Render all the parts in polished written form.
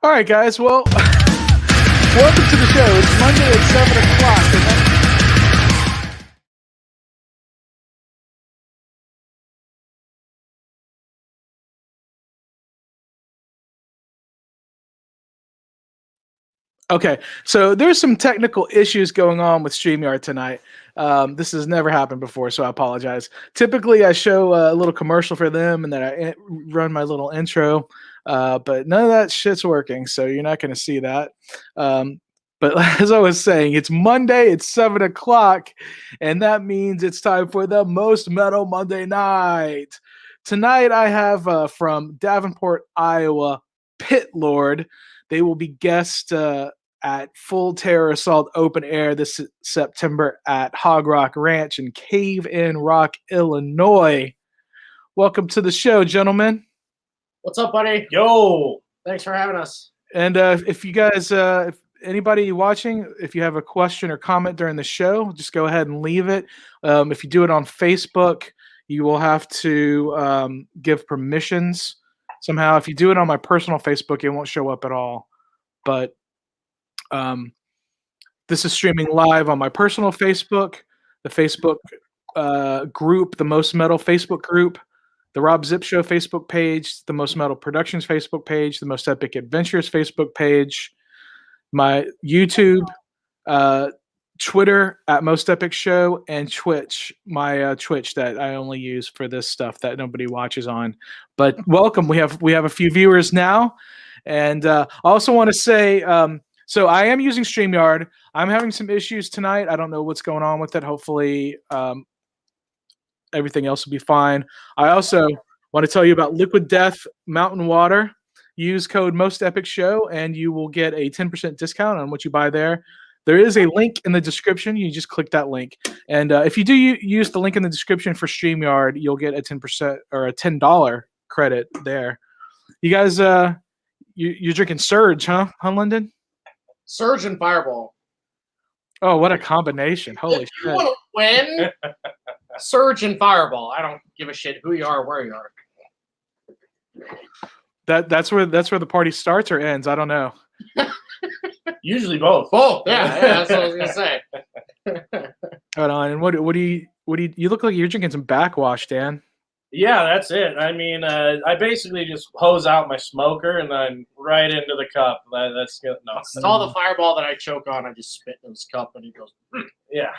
All right, guys. Well, welcome to the show. It's Monday at 7 o'clock. Okay, so there's some technical issues going on with StreamYard tonight. This has never happened before, so I apologize. Typically, I show a little commercial for them and then I run my little intro, but none of that shit's working, so you're not going to see that. But as I was saying, it's Monday, it's 7 o'clock, and that means it's time for the Most Metal Monday Night. Tonight, I have from Davenport, Iowa, Pit Lord. They will be guest at Full Terror Assault Open Air this September at Hog Rock Ranch in Cave in Rock, Illinois. Welcome to the show, gentlemen. What's up, buddy? Yo, Thanks for having us. And if you guys, if anybody watching, if you have a question or comment during the show, just go ahead and leave it. If you do it on Facebook, you will have to give permissions somehow. If you do it on my personal Facebook, it won't show up at all. But this is streaming live on my personal Facebook, the Facebook group, the Most Metal Facebook group, the Robb Zipp Show Facebook page, the Most Metal Productions Facebook page, the Most Epic Adventures Facebook page, my YouTube, Twitter at Most Epic Show, and Twitch, my Twitch that I only use for this stuff that nobody watches on. But welcome, we have a few viewers now, and I also want to say, so I am using StreamYard. I'm having some issues tonight. I don't know what's going on with it. Hopefully, everything else will be fine. I also want to tell you about Liquid Death Mountain Water. Use code Most Epic Show, and you will get a 10% discount on what you buy there. There is a link in the description. You just click that link. And if you do use the link in the description for StreamYard, you'll get a 10% or a $10 credit there. You guys, you're drinking Surge, huh, London? Surge and Fireball. Oh, what a combination. Holy If you shit. want to win, Surge and Fireball. I don't give a shit who you are or where you are. That's where the party starts or ends. I don't know. usually both. Both, yeah, that's what I was gonna say. Hold on. And what do you look like you're drinking some backwash, Dan? Yeah, that's it. I mean, I basically just hose out my smoker and then right into the cup. That's good. No, It's all the Fireball that I choke on. I just spit in his cup and he goes, yeah.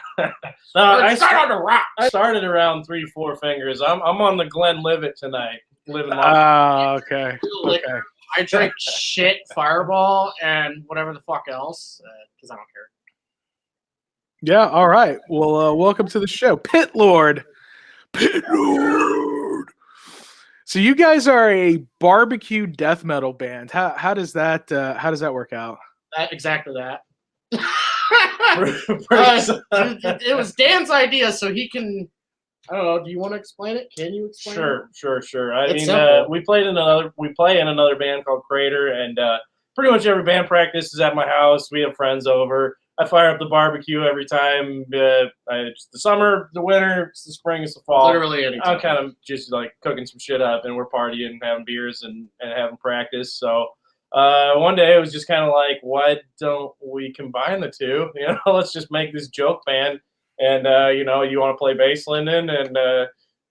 I start on the rock. I started around 3-4 fingers. I'm on the Glenlivet tonight. Living life. Ah, okay. Like, Okay. I drink shit Fireball and whatever the fuck else because I don't care. Yeah, all right. Well, welcome to the show. Pit Lord. Pit Lord. So you guys are a barbecue death metal band. How does that work out? Exactly that. It was Dan's idea, so he can. I don't know. Do you want to explain it? Can you explain it? Sure. I It's mean, we play in another band called Crater, and pretty much every band practice is at my house. We have friends over. I fire up the barbecue every time. It's the summer, the winter, it's the spring, it's the fall. Literally anytime. I'm kind of just like cooking some shit up, and we're partying, having beers, and having practice. So one day it was just kind of like, why don't we combine the two? You know, let's just make this joke band. And you know, you want to play bass, Lyndon? And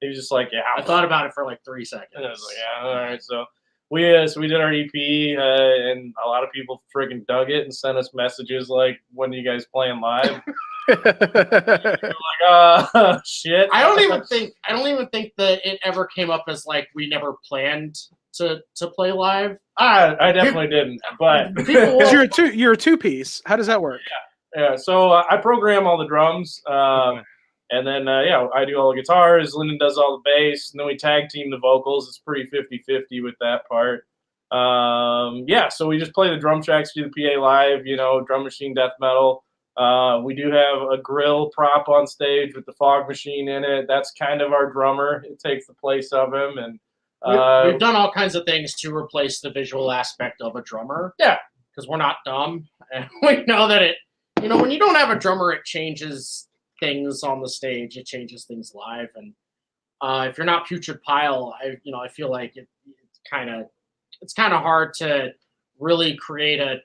he was just like, yeah. I thought about it for like 3 seconds. And I was like, yeah, all right. So we did our EP, and a lot of people friggin' dug it and sent us messages like, when are you guys playing live? We're like, shit. I don't even think that it ever came up as like we never planned to play live. I definitely didn't, but Because you're a two-piece. How does that work? yeah. So I program all the drums, and then I do all the guitars. Lyndon does all the bass, and then we tag team the vocals. It's pretty 50-50 with that part. So we just play the drum tracks, do the PA live. You know, drum machine death metal. We do have a grill prop on stage with the fog machine in it. That's kind of our drummer. It takes the place of him, and we've done all kinds of things to replace the visual aspect of a drummer. Yeah, because we're not dumb, and we know that it. You know, when you don't have a drummer, it changes things on the stage. It changes things live, and if you're not Putrid Pile, I feel like it's kind of hard to really create a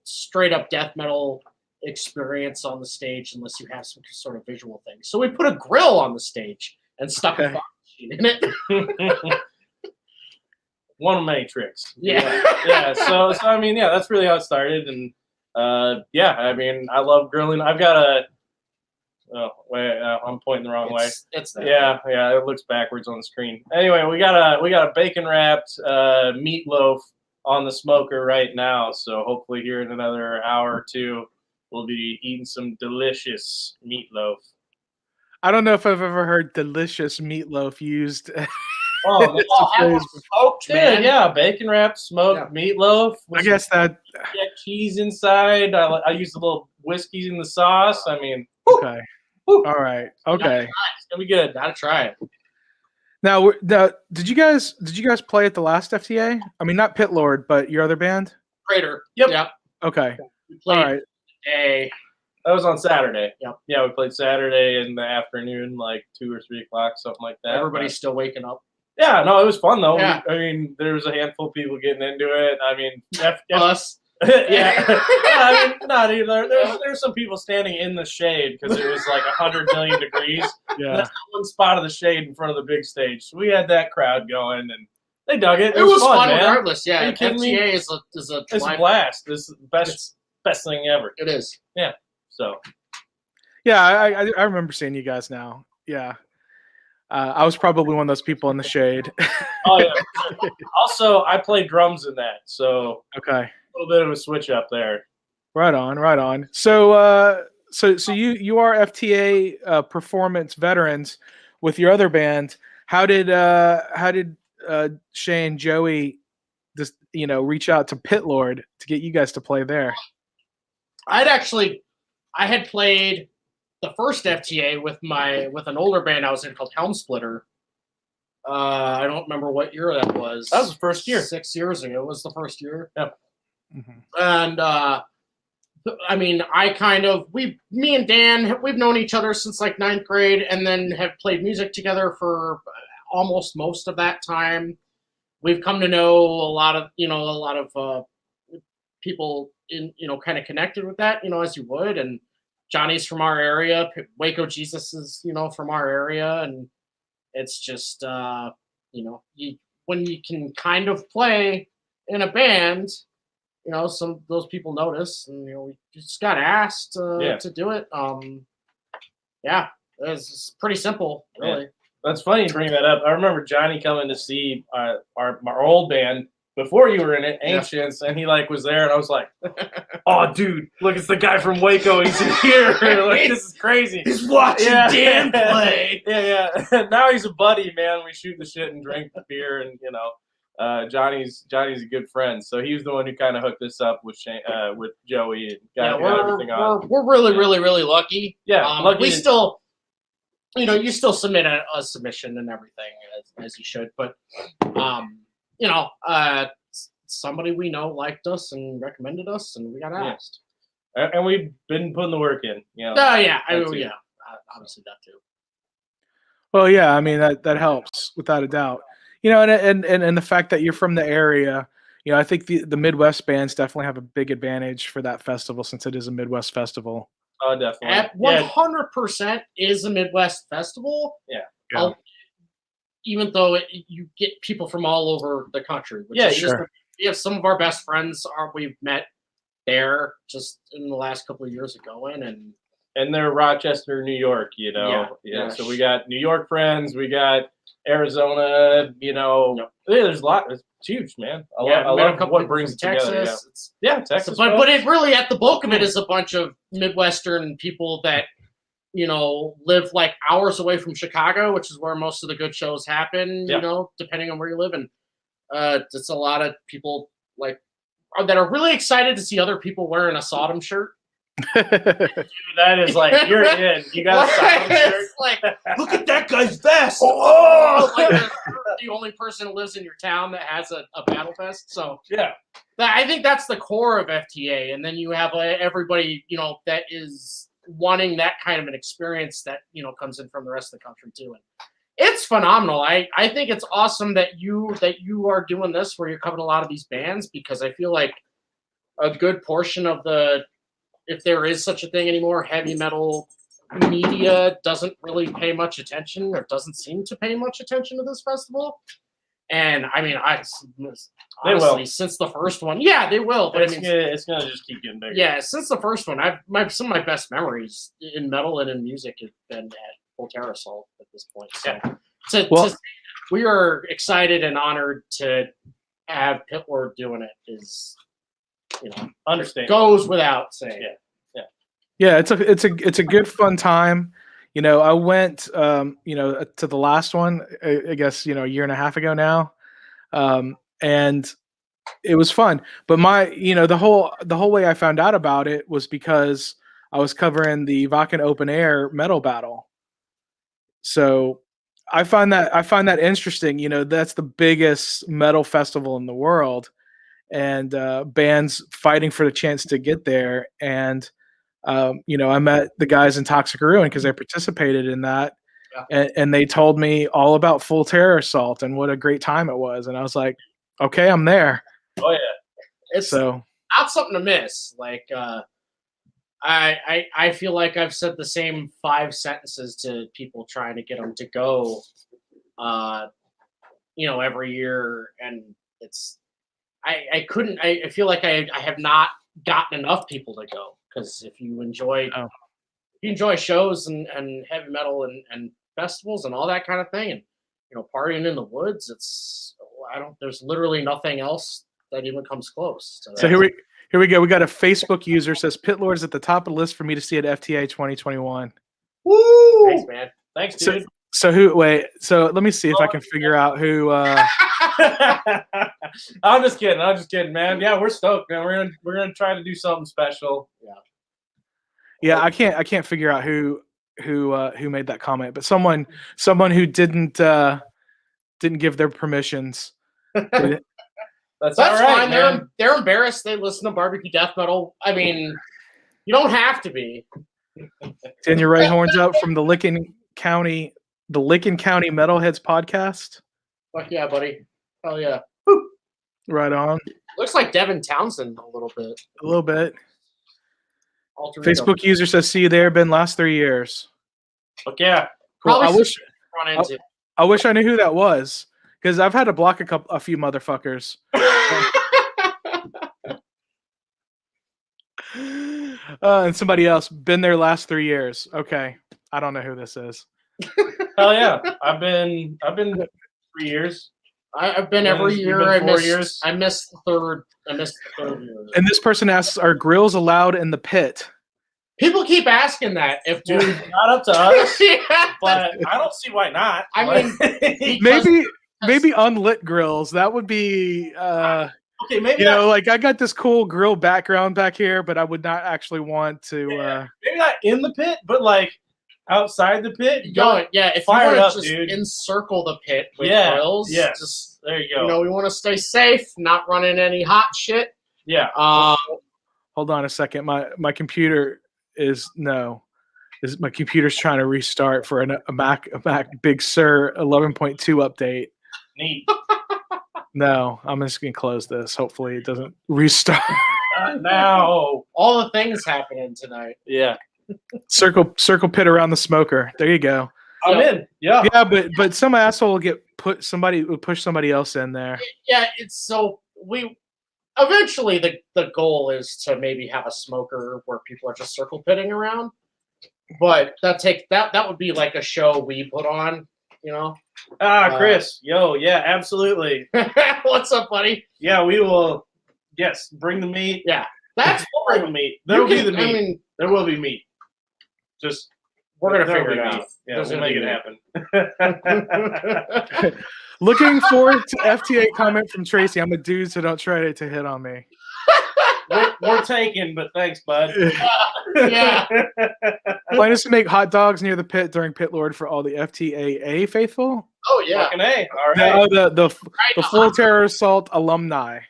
straight up death metal experience on the stage unless you have some sort of visual thing. So we put a grill on the stage and stuck a fog machine in it. One of many tricks. Yeah. So I mean, yeah, that's really how it started, and I mean, I love grilling. I've got a. Oh wait, I'm pointing the wrong way. It's that yeah. It looks backwards on the screen. Anyway, we got a bacon wrapped meatloaf on the smoker right now. So hopefully, here in another hour or two, we'll be eating some delicious meatloaf. I don't know if I've ever heard delicious meatloaf used. Oh, smoked, man. Yeah, bacon wrapped smoked meatloaf. I guess that. Get cheese inside. I use a little whiskey in the sauce. I mean, okay. All right. Okay. It's gonna be good. Gotta try it. Now, did you guys play at the last FTA? I mean, not Pit Lord, but your other band. Crater. Yep. Okay. We played all right. today. That was on Saturday. Yep. Yeah, we played Saturday in the afternoon, like 2 or 3 o'clock, something like that. Everybody's still waking up. Yeah, no, it was fun though. Yeah. I mean, there was a handful of people getting into it. I mean, Us. yeah. I mean, not either. There's some people standing in the shade because it was like 100 million degrees. Yeah. That's one spot of the shade in front of the big stage. So we had that crowd going, and they dug it. It was fun man. regardless. Yeah, FTA is a it's a blast. This is the best thing ever. It is. Yeah. So. Yeah, I remember seeing you guys now. Yeah. I was probably one of those people in the shade. Oh yeah. Also, I play drums in that, so okay. A little bit of a switch up there. Right on. So, so you are FTA performance veterans with your other band. How did Shane, Joey, just reach out to Pit Lord to get you guys to play there? I had played the first FTA with an older band I was in called Helm Splitter. I don't remember what year that was. That was the first year. 6 years ago was the first year. Yep. Mm-hmm. And I mean, me and Dan, we've known each other since like 9th grade, and then have played music together for almost most of that time. We've come to know a lot of people in kind of connected with that, as you would, and Johnny's from our area. Waco Jesus is, from our area. And it's just, when you can kind of play in a band, some those people notice, and, we just got asked to do it. It's pretty simple, really. Yeah. That's funny you bring that up. I remember Johnny coming to see our old band before you were in it, Ancients, and he was there, and I was like, "Oh, dude, look, it's the guy from Waco. He's in here. Like, this is crazy. He's watching Dan play." Yeah. Now he's a buddy, man. We shoot the shit and drink the beer, and Johnny's a good friend, so he was the one who kind of hooked us up with with Joey and got everything on. We're really, really, really lucky. Yeah, lucky. We still. You still submit a submission and everything as you should, but somebody we know liked us and recommended us, and we got asked. And we've been putting the work in. Obviously that too. Well, yeah, I mean that helps without a doubt. And the fact that you're from the area, I think the Midwest bands definitely have a big advantage for that festival since it is a Midwest festival. Oh, definitely. At 100% is a Midwest festival. Yeah. Even though you get people from all over the country. Which is sure. We have some of our best friends we've met there just in the last couple of years ago, and they're Rochester, New York. Yeah. So we got New York friends. We got Arizona. There's a lot. It's huge, man. I love what brings it together. Texas. But it really, at the bulk of it, is a bunch of Midwestern people that live like hours away from Chicago, which is where most of the good shows happen. Depending on where you live, and it's a lot of people that are really excited to see other people wearing a Sodom shirt. Dude, that is you're in. You got a Sodom shirt. It's look at that guy's vest. Oh, you're the only person who lives in your town that has a battle vest. So I think that's the core of FTA, and then you have everybody that is wanting that kind of an experience that comes in from the rest of the country too. And It's phenomenal. I think it's awesome that you are doing this where you're covering a lot of these bands, because I feel like a good portion of the, if there is such a thing anymore, heavy metal media doesn't really pay much attention, or doesn't seem to pay much attention to this festival. And I mean, honestly, since the first one, yeah, they will. But it's gonna just keep getting bigger. Yeah, since the first one, some of my best memories in metal and in music have been at Volterra Assault at this point. So we are excited and honored to have Pit Lord doing it. Is, understand, goes without saying. Yeah, it's a good fun time. I went to the last one, I guess, a year and a half ago now. And it was fun. But the whole way I found out about it was because I was covering the Wacken Open Air metal battle. So I find that interesting. That's the biggest metal festival in the world, and bands fighting for the chance to get there. And I met the guys in Toxic Ruin because they participated in that, and they told me all about Full Terror Assault and what a great time it was. And I was like, okay, I'm there. Oh yeah, it's not something to miss. Like, I feel like I've said the same 5 sentences to people trying to get them to go, every year, and it's I feel like I have not gotten enough people to go. Because if you enjoy shows and heavy metal and festivals and all that kind of thing, and partying in the woods, there's literally nothing else that even comes close. So here we go. We got a Facebook user says Pit Lord's at the top of the list for me to see at FTA 2021. Woo! Thanks, man. Thanks, dude. So let me see if I can figure out who. I'm just kidding, man. Yeah, we're stoked, man. We're gonna try to do something special. Yeah, I can't figure out who made that comment, but someone who didn't give their permissions. That's all right, fine. Man. They're embarrassed. They listen to barbecue death metal. I mean, you don't have to be. Dan your right horns up from the Licking County Metalheads podcast. Fuck yeah, buddy. Hell yeah. Woo. Right on. Looks like Devin Townsend a little bit. A little bit. Facebook user says, see you there, been last 3 years. Fuck yeah. Cool. I wish I knew who that was, because I've had to block a few motherfuckers. And somebody else, been there last 3 years. Okay. I don't know who this is. Hell yeah. I've been 3 years. I've been every year. I missed the third year. And this person asks, are grills allowed in the pit? People keep asking that. Dude, not up to us. But I don't see why not. I mean, maybe unlit grills. That would be okay, maybe like I got this cool grill background back here, but I would not actually want to maybe not in the pit, but like outside the pit. If you want to just encircle the pit with grills, just there you go. We want to stay safe, not running any hot shit. Yeah. Hold on a second. My computer my computer's trying to restart for a Mac Big Sur 11.2 update. Neat. No, I'm just gonna close this. Hopefully it doesn't restart. Now all the things happening tonight. Yeah. Circle pit around the smoker. There you go. I'm in. Yeah. Yeah, but some asshole will push somebody else in there. Yeah, we eventually the goal is to maybe have a smoker where people are just circle pitting around. But that would be like a show we put on, Chris. Yeah, absolutely. What's up, buddy? Yeah, we will. Yes, bring the meat. Yeah, bring the meat. There will be the meat. I mean, there will be meat. Just we're gonna figure it out. Yeah, we'll make it happen. Looking forward to FTA comment from Tracy. I'm a dude, so don't try to hit on me. We're taken, but thanks, bud. Yeah. Plan is to make hot dogs near the pit during Pit Lord for all the FTAA faithful. Oh yeah. Fucking A. All right. No, the Full Terror Assault alumni,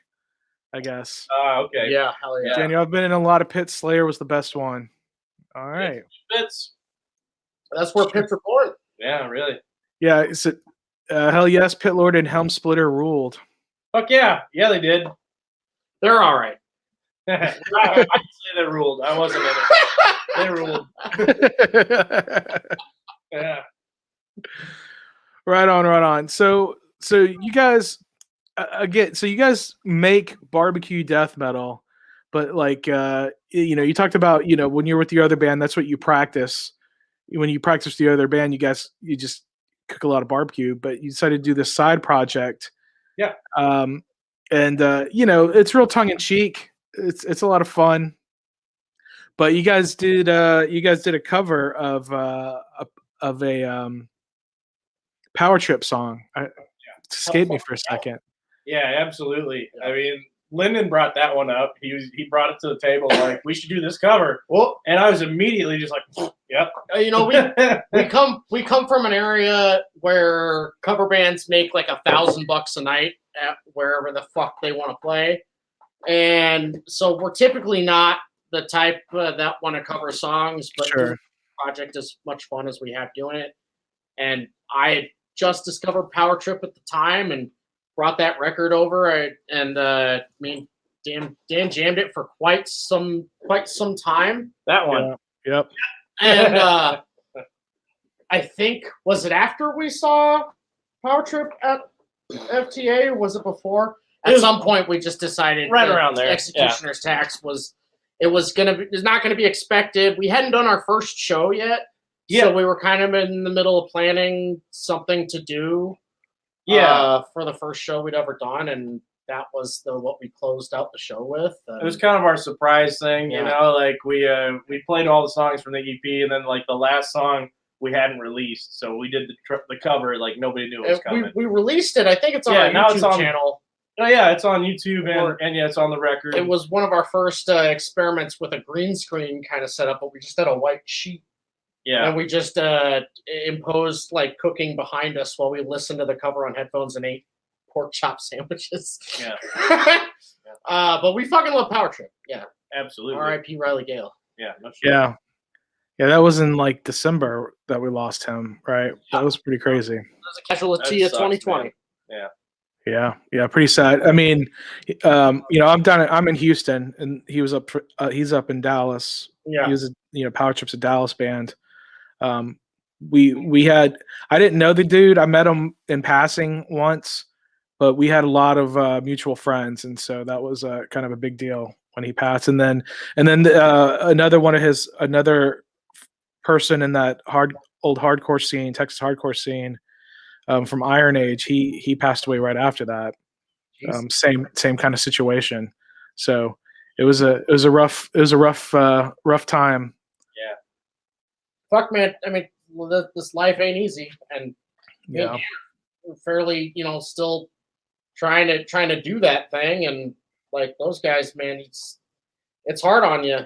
I guess. Okay. Yeah, hell yeah. Daniel, I've been in a lot of pits. Slayer was the best one. All right. Pits. That's where pits are born. Yeah, really. Yeah, it's hell yes, Pit Lord and Helm Splitter ruled. Fuck yeah. Yeah, they did. They're all right. I didn't say they ruled. I wasn't in it. They ruled. Yeah. Right on. So you guys again. So you guys make barbecue death metal, but like you talked about when you're with your other band, that's what you practice. When you practice with the other band, you just cook a lot of barbecue. But you decided to do this side project. Yeah. And it's real tongue in cheek. It's a lot of fun. But you guys did a cover of a Power Trip song. It escaped me for a second. Yeah, absolutely. I mean, Lyndon brought that one up. He brought it to the table like, we should do this cover. Well, and I was immediately just like, yep. We come from an area where cover bands make like $1,000 a night at wherever the fuck they want to play, and so we're typically not the type that want to cover songs, but the project is much fun as we have doing it. And I just discovered Power Trip at the time and brought that record over. Dan jammed it for quite some time. That one. Yeah. Yep. And I think, was it after we saw Power Trip at FTA, or was it before? At some point, we just decided right around there. Executioner's Tax was not going to be expected. We hadn't done our first show yet. Yeah. So we were kind of in the middle of planning something to do for the first show we'd ever done, and that was what we closed out the show with. It was kind of our surprise thing, like we played all the songs from the EP, and then like the last song we hadn't released, so we did the cover like nobody knew it was coming. We released it. I think it's on our YouTube channel. Oh yeah, it's on YouTube and it's on the record. It was one of our first experiments with a green screen kind of setup, but we just had a white sheet. Yeah. And we just imposed like cooking behind us while we listened to the cover on headphones and ate pork chop sandwiches. Yeah. But we fucking love Power Trip. Yeah. Absolutely. R.I.P. Riley Gale. Yeah. Yeah. Yeah, that was in like December that we lost him, right? That was pretty crazy. That was a casualty of 2020. Man. Yeah, pretty sad. I mean, I'm in Houston, and he's up in Dallas. Yeah. He was Power Trip's a Dallas band. I didn't know the dude. I met him in passing once, but we had a lot of mutual friends, and so that was kind of a big deal when he passed. And then another person in that old hardcore scene, Texas hardcore scene, from Iron Age, he passed away right after that. Same kind of situation. So it was a rough time. Yeah. Fuck, man. I mean, this life ain't easy, and we're fairly, still trying to do that thing, and like those guys, man, it's hard on you,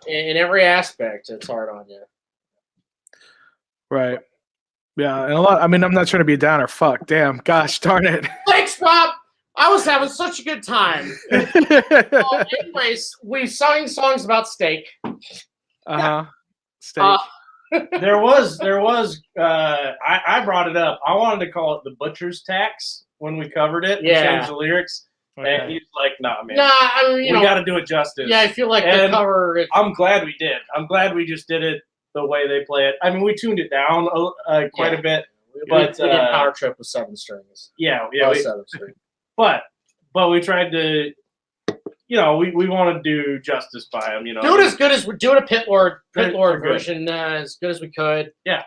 in every aspect. It's hard on you. Right. Yeah, and a lot. I mean, I'm not trying to be a downer. Fuck, damn, gosh, darn it. Thanks, Rob. I was having such a good time. Anyways, we sang songs about steak. Steak. There was. I brought it up. I wanted to call it the butcher's tax when we covered it. Yeah. We changed the lyrics. Okay. And he's like, "Nah, man. Nah, I mean, we got to do it justice." Yeah, I feel like the cover. I'm glad we did. I'm glad we just did it the way they play it. I mean, we tuned it down quite a bit, but we did Power Trip with 7 strings. Yeah, 7 strings. But we tried to, we want to do justice by them. Do it as good as we do it. A Pit Lord version as good as we could. Yeah.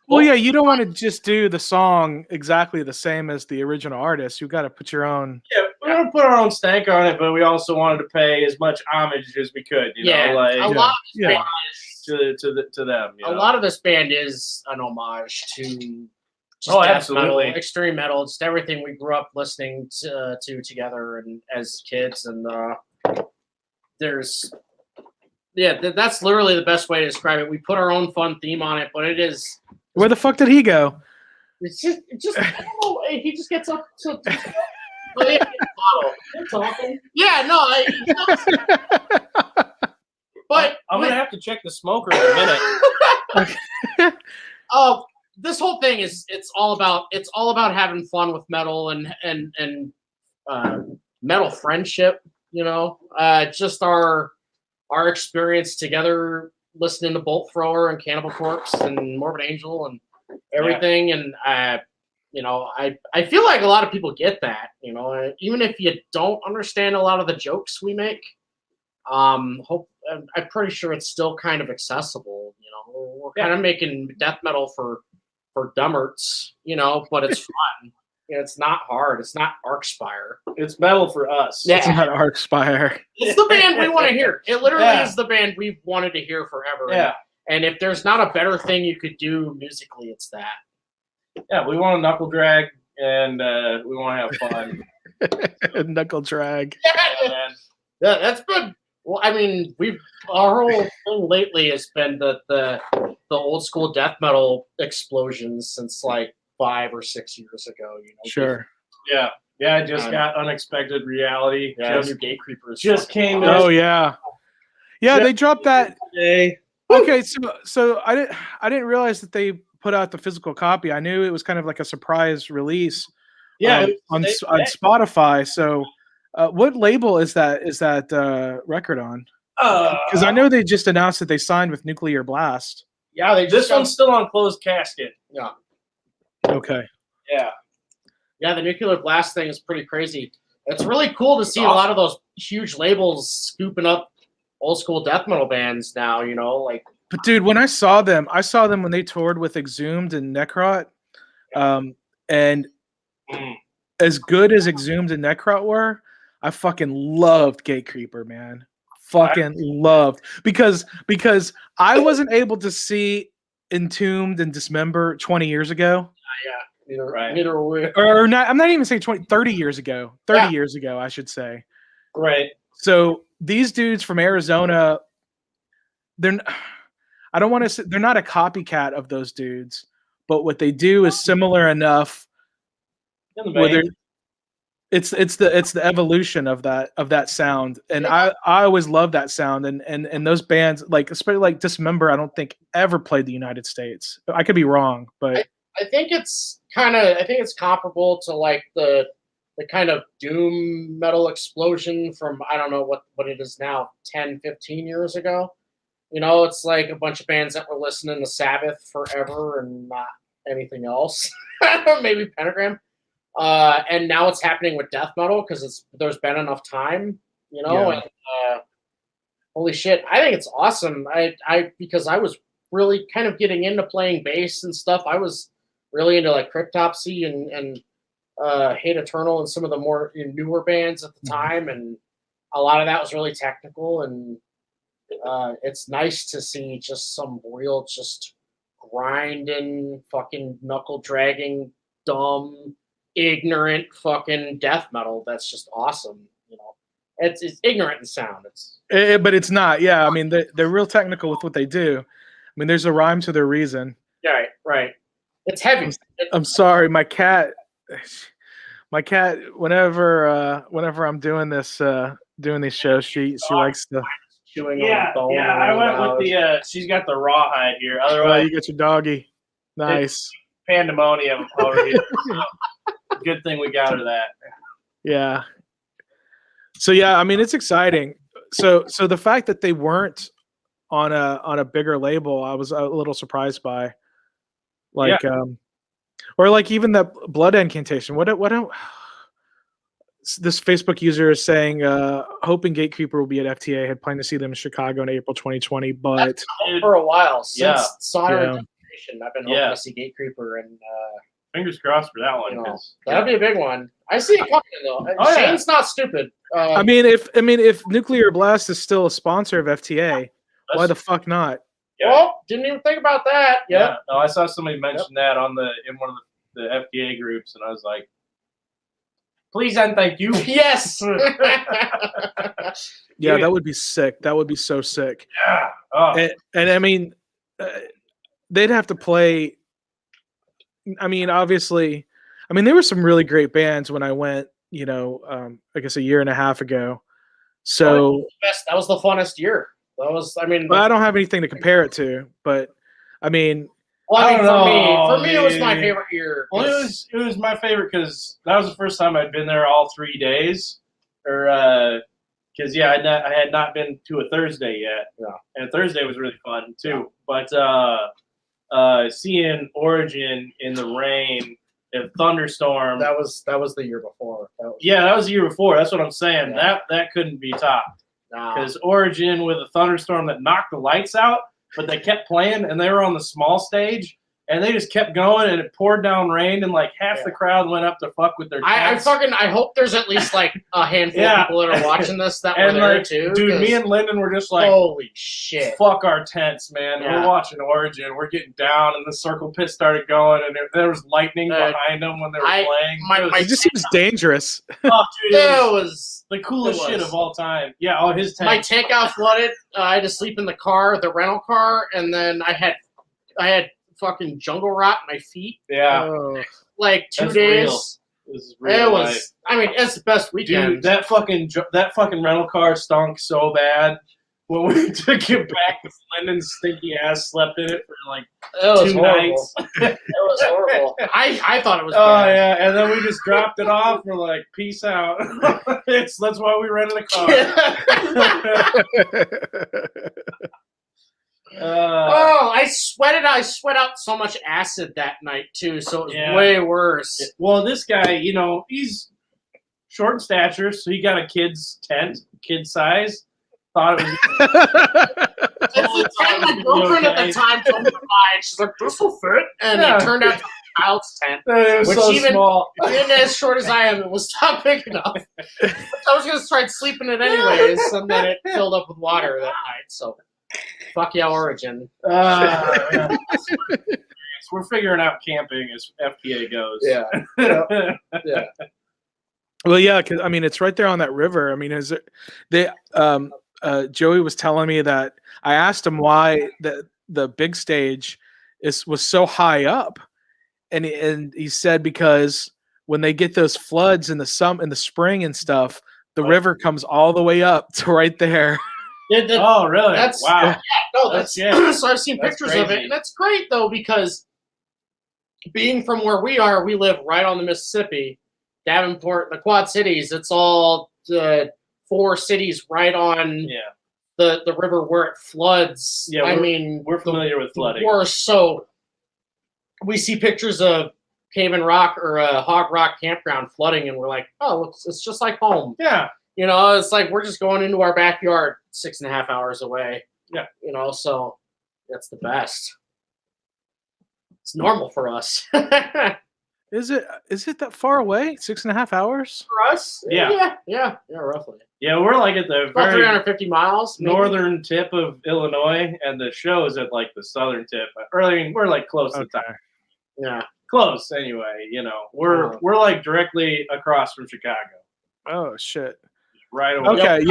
You don't want to just do the song exactly the same as the original artist. You got to put your own. Yeah, we're gonna put our own stank on it, but we also wanted to pay as much homage as we could. A lot to them. A lot of this band is an homage to. Absolutely. Metal, extreme metal. Just everything we grew up listening to together and as kids, and that's literally the best way to describe it. We put our own fun theme on it, but it is. Where the fuck did he go? It's just I don't know. He just gets up to. Yeah, no. But I'm gonna have to check the smoker in a minute. this whole thing is it's all about having fun with metal and metal friendship. Just our experience together, listening to Bolt Thrower and Cannibal Corpse and Morbid Angel and everything, and I feel like a lot of people get that. Even if you don't understand a lot of the jokes we make, I'm pretty sure it's still kind of accessible. We're kind of making death metal for dumberts, but it's fun. It's not hard. It's not Arcspire. It's metal for us. It's not Arcspire. It's the band we want to hear. It literally is the band we've wanted to hear forever. Yeah. And if there's not a better thing you could do musically, it's that. Yeah, we want to knuckle drag and we want to have fun. Knuckle drag. Yeah, that's been. Well, I mean, our whole thing lately has been the old school death metal explosions since like 5 or 6 years ago. Sure. Yeah. I just got Unexpected Reality. Yeah, new Gatecreepers just came in. Oh yeah. Yeah, they dropped that today. Okay, so I didn't realize that they put out the physical copy. I knew it was kind of like a surprise release. Yeah, on Spotify. So, what label is that record on? Because I know they just announced that they signed with Nuclear Blast. Yeah, this one's still on Closed Casket. Yeah. Okay. Yeah, the Nuclear Blast thing is pretty crazy. It's really cool to see a lot of those huge labels scooping up old school death metal bands now. But dude, when I saw them when they toured with Exhumed and Necrot, and as good as Exhumed and Necrot were, I fucking loved Gatecreeper, man. Fucking loved because I wasn't able to see Entombed and Dismember 20 years ago. Neither were we. Or not. I'm not even saying 30 years ago. 30 years ago, I should say. Right. So these dudes from Arizona, I don't want to say they're not a copycat of those dudes, but what they do is similar enough. It's the evolution of that sound, and I always love that sound, and those bands especially like Dismember, I don't think ever played the United States. I could be wrong, but I think it's comparable to like the kind of doom metal explosion from I don't know what it is now 10, 15 years ago. It's like a bunch of bands that were listening to Sabbath forever and not anything else. Maybe Pentagram. And now it's happening with death metal because there's been enough time, and holy shit, I think it's awesome. Because I was really kind of getting into playing bass and stuff. I was really into like Cryptopsy and Hate Eternal and some of the more newer bands at the time, and a lot of that was really technical, and it's nice to see just some real just grinding, fucking knuckle dragging, dumb, ignorant fucking death metal. That's just awesome. It's ignorant in sound. But it's not. Yeah, I mean they're real technical with what they do. I mean, there's a rhyme to their reason. Right. It's heavy. I'm sorry, my cat. Whenever I'm doing these shows, she likes to chewing on the bone. Yeah, I went with the. She's got the rawhide here. Otherwise, you get your doggy. Nice. Pandemonium over here. Good thing we got her that. Yeah. So yeah, I mean it's exciting. So the fact that they weren't on a bigger label, I was a little surprised by. Or like even that Blood Incantation. What this Facebook user is saying, hoping Gatecreeper will be at FTA. Had planned to see them in Chicago in April 2020 , but for a while since Sonner. I've been hoping to see Gatecreeper, and fingers crossed for that one. That'd be a big one. I see it coming though. Shane's not stupid. I mean, if Nuclear Blast is still a sponsor of FTA, why the fuck not? Yeah. Well, didn't even think about that. Yeah. No, I saw somebody mention that in one of the FTA groups, and I was like, please and thank you. Yes. Yeah, that would be sick. That would be so sick. Yeah. Oh. And I mean, they'd have to play. I mean, obviously, there were some really great bands when I went, I guess a year and a half ago. So that was the funnest year. That was, but I don't have anything to compare it to, but I mean, Well, I mean, don't for me, it was my favorite year. Well, it was my favorite because that was the first time I'd been there all 3 days, or because I had not been to a Thursday yet. Yeah. And Thursday was really fun too. Yeah. But seeing Origin in the rain, a thunderstorm. That was the year before. That was the year before. That's what I'm saying. Yeah. That couldn't be topped. Nah. Because Origin with a thunderstorm that knocked the lights out, but they kept playing, and they were on the small stage, and they just kept going, and it poured down rain, and like half the crowd went up to fuck with their tents. I hope there's at least like a handful of people that are watching this that were there too. Dude, me and Lyndon were just like, holy shit. Fuck our tents, man. Yeah. We're watching Origin. We're getting down, and the circle pit started going, and there was lightning behind them when they were playing. It just seems dangerous. Oh, dude, it was the coolest shit of all time. Yeah, his tent. My tank got flooded. I had to sleep in the rental car, and then I had fucking jungle rot in my feet. Yeah. Like 2 That's days. Real. This is real life. I mean, it's the best weekend. Dude, that fucking rental car stunk so bad. When we took it back, Lyndon's stinky ass slept in it for like 2 nights. It was horrible. I thought it was Oh, bad. yeah, and then we just dropped it off. We're like, peace out. That's why we rented a car. I sweat out so much acid that night too, so it was way worse. Well, this guy, he's short in stature, so he got a kid's tent, kid size. Thought it was. It's the tent my girlfriend at the time told me to buy. She's like, "This will fit," and it turned out to be a child's tent, It was which so even small. as short as I am, it was not big enough. I was gonna try sleeping in it anyways, and then it filled up with water that night. So. Fuck yeah, Origin. Yeah. We're figuring out camping as FPA goes. Yeah. Yeah. Well, yeah, because I mean, it's right there on that river. I mean, Joey was telling me that I asked him why the big stage was so high up, and he said because when they get those floods in the spring and stuff, the river comes all the way up to right there. Oh, really? Wow. Yeah, no, that's so I've seen pictures of it, and that's great though because being from where we live right on the Mississippi, Davenport, the Quad Cities. It's all the 4 cities right on the river where it floods. Yeah, I mean, we're familiar with flooding. So we see pictures of Cave and Rock or Hog Rock Campground flooding, and we're like, oh, it's just like home. Yeah. It's like we're just going into our backyard 6.5 hours away. Yeah. So that's the best. It's normal for us. Is it that far away? 6.5 hours? For us? Yeah. Yeah, roughly. Yeah, we're like at the About very 350 miles. Maybe. northern tip of Illinois, and the show is at like the southern tip. Or, I mean, we're like close to the top. Yeah. Close anyway, We're like directly across from Chicago. Oh shit. Right away. Okay,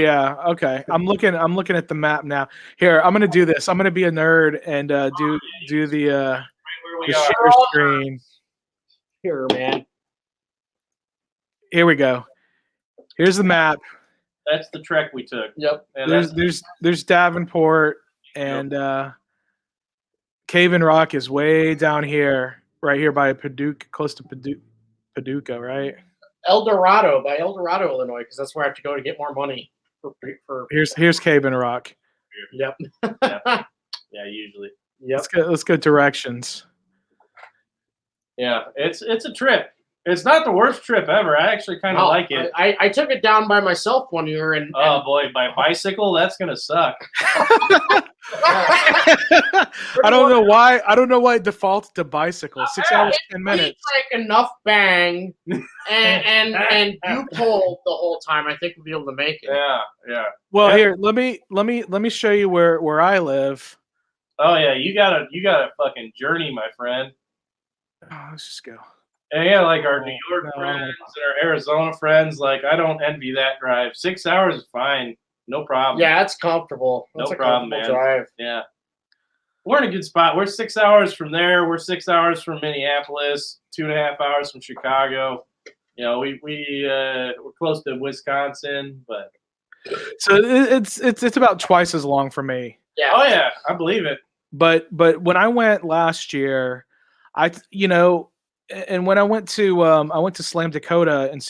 yeah. Okay. I'm looking at the map now. Here, I'm gonna do this. I'm gonna be a nerd and do the share screen. Here, man. Here we go. Here's the map. That's the trek we took. Yep. And there's Davenport and Cave and Rock is way down here, right here by Paducah, close to Paducah, right? El Dorado, Illinois, because that's where I have to go to get more money. Here's Cave and Rock. Yep. Yeah, usually. Yep. Let's go directions. Yeah, it's a trip. It's not the worst trip ever. I actually kind of like it. I took it down by myself one year, and oh boy, by bicycle, that's gonna suck. I don't know why. It defaults to bicycle. 6 hours, 10 minutes. Like enough bang, and you pull the whole time. I think we'll be able to make it. Yeah. Well, here, let me show you where I live. Oh yeah, you got a fucking journey, my friend. Oh, let's just go. And yeah, like our New York friends and our Arizona friends, like I don't envy that drive. 6 hours is fine, no problem. Yeah, it's comfortable. No problem, man. Drive. Yeah, we're in a good spot. We're 6 hours from there. We're 6 hours from Minneapolis. 2.5 hours from Chicago. We're close to Wisconsin, but so it's about twice as long for me. Yeah. Oh yeah, I believe it. But when I went last year, and when I went to Slam Dakota in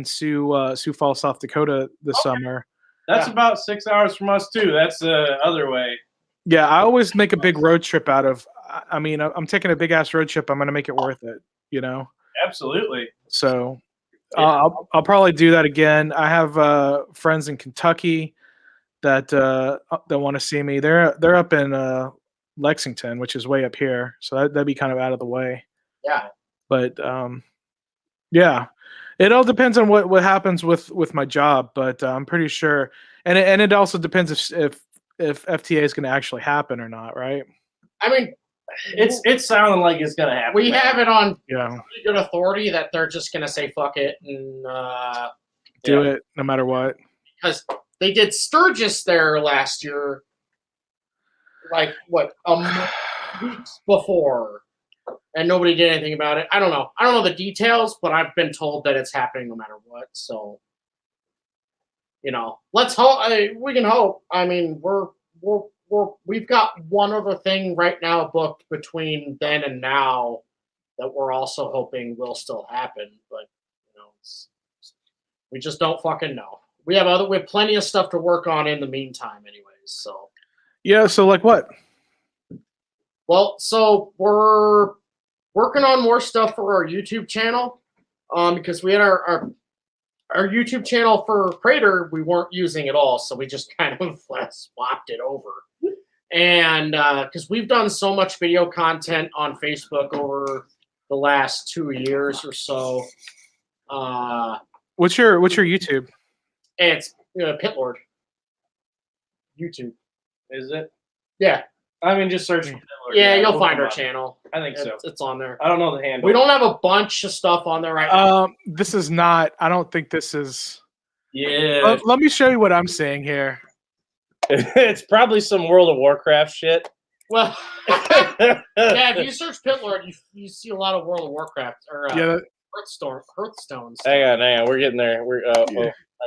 Sioux Falls, South Dakota this summer. That's about 6 hours from us too. That's the other way. Yeah, I always make a big road trip out of. I mean, I'm taking a big ass road trip. I'm gonna make it worth it. Absolutely. So I'll probably do that again. I have friends in Kentucky that want to see me. They're up in Lexington, which is way up here. So that'd be kind of out of the way. Yeah. But yeah, it all depends on what happens with my job. But I'm pretty sure, and it also depends if FTA is going to actually happen or not, right? I mean, it's sounding like it's going to happen. We have it on pretty good authority that they're just going to say fuck it and do it no matter what. Because they did Sturgis there last year, like weeks before, and nobody did anything about it. I don't know the details, but I've been told that it's happening no matter what. So, let's hope. We can hope. I mean, we've got one other thing right now booked between then and now that we're also hoping will still happen, but we just don't fucking know. We have plenty of stuff to work on in the meantime, anyways. So yeah. So like what? Well, so we're working on more stuff for our YouTube channel, because we had our YouTube channel for Crater, we weren't using at all, so we just kind of swapped it over. And because we've done so much video content on Facebook over the last 2 years or so. What's your YouTube? It's Pitlord. YouTube. Is it? Yeah. I mean, just search for Pitlord. Yeah, you'll find our channel. I think so. It's on there. I don't know the handle. We don't have a bunch of stuff on there right now. This is not. I don't think this is. Yeah. Let me show you what I'm seeing here. It's probably some World of Warcraft shit. Well, yeah, if you search Pitlord, you see a lot of World of Warcraft or Hearthstones. Hang on. We're getting there. I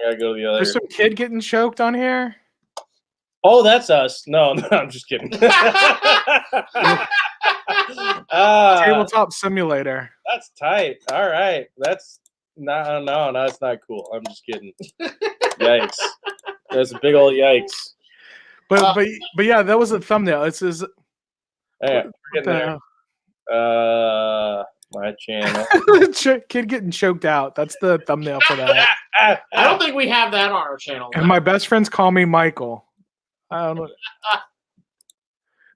gotta go to the other. There's some kid getting choked on here. Oh, that's us. No, I'm just kidding. Tabletop Simulator. That's tight. All right. That's no, it's not cool. I'm just kidding. Yikes. That's a big old yikes. But yeah, that was a thumbnail. It says hey, we're getting there. My channel. Kid getting choked out. That's the thumbnail for that. I don't think we have that on our channel. And my best friends call me Michael. I don't know.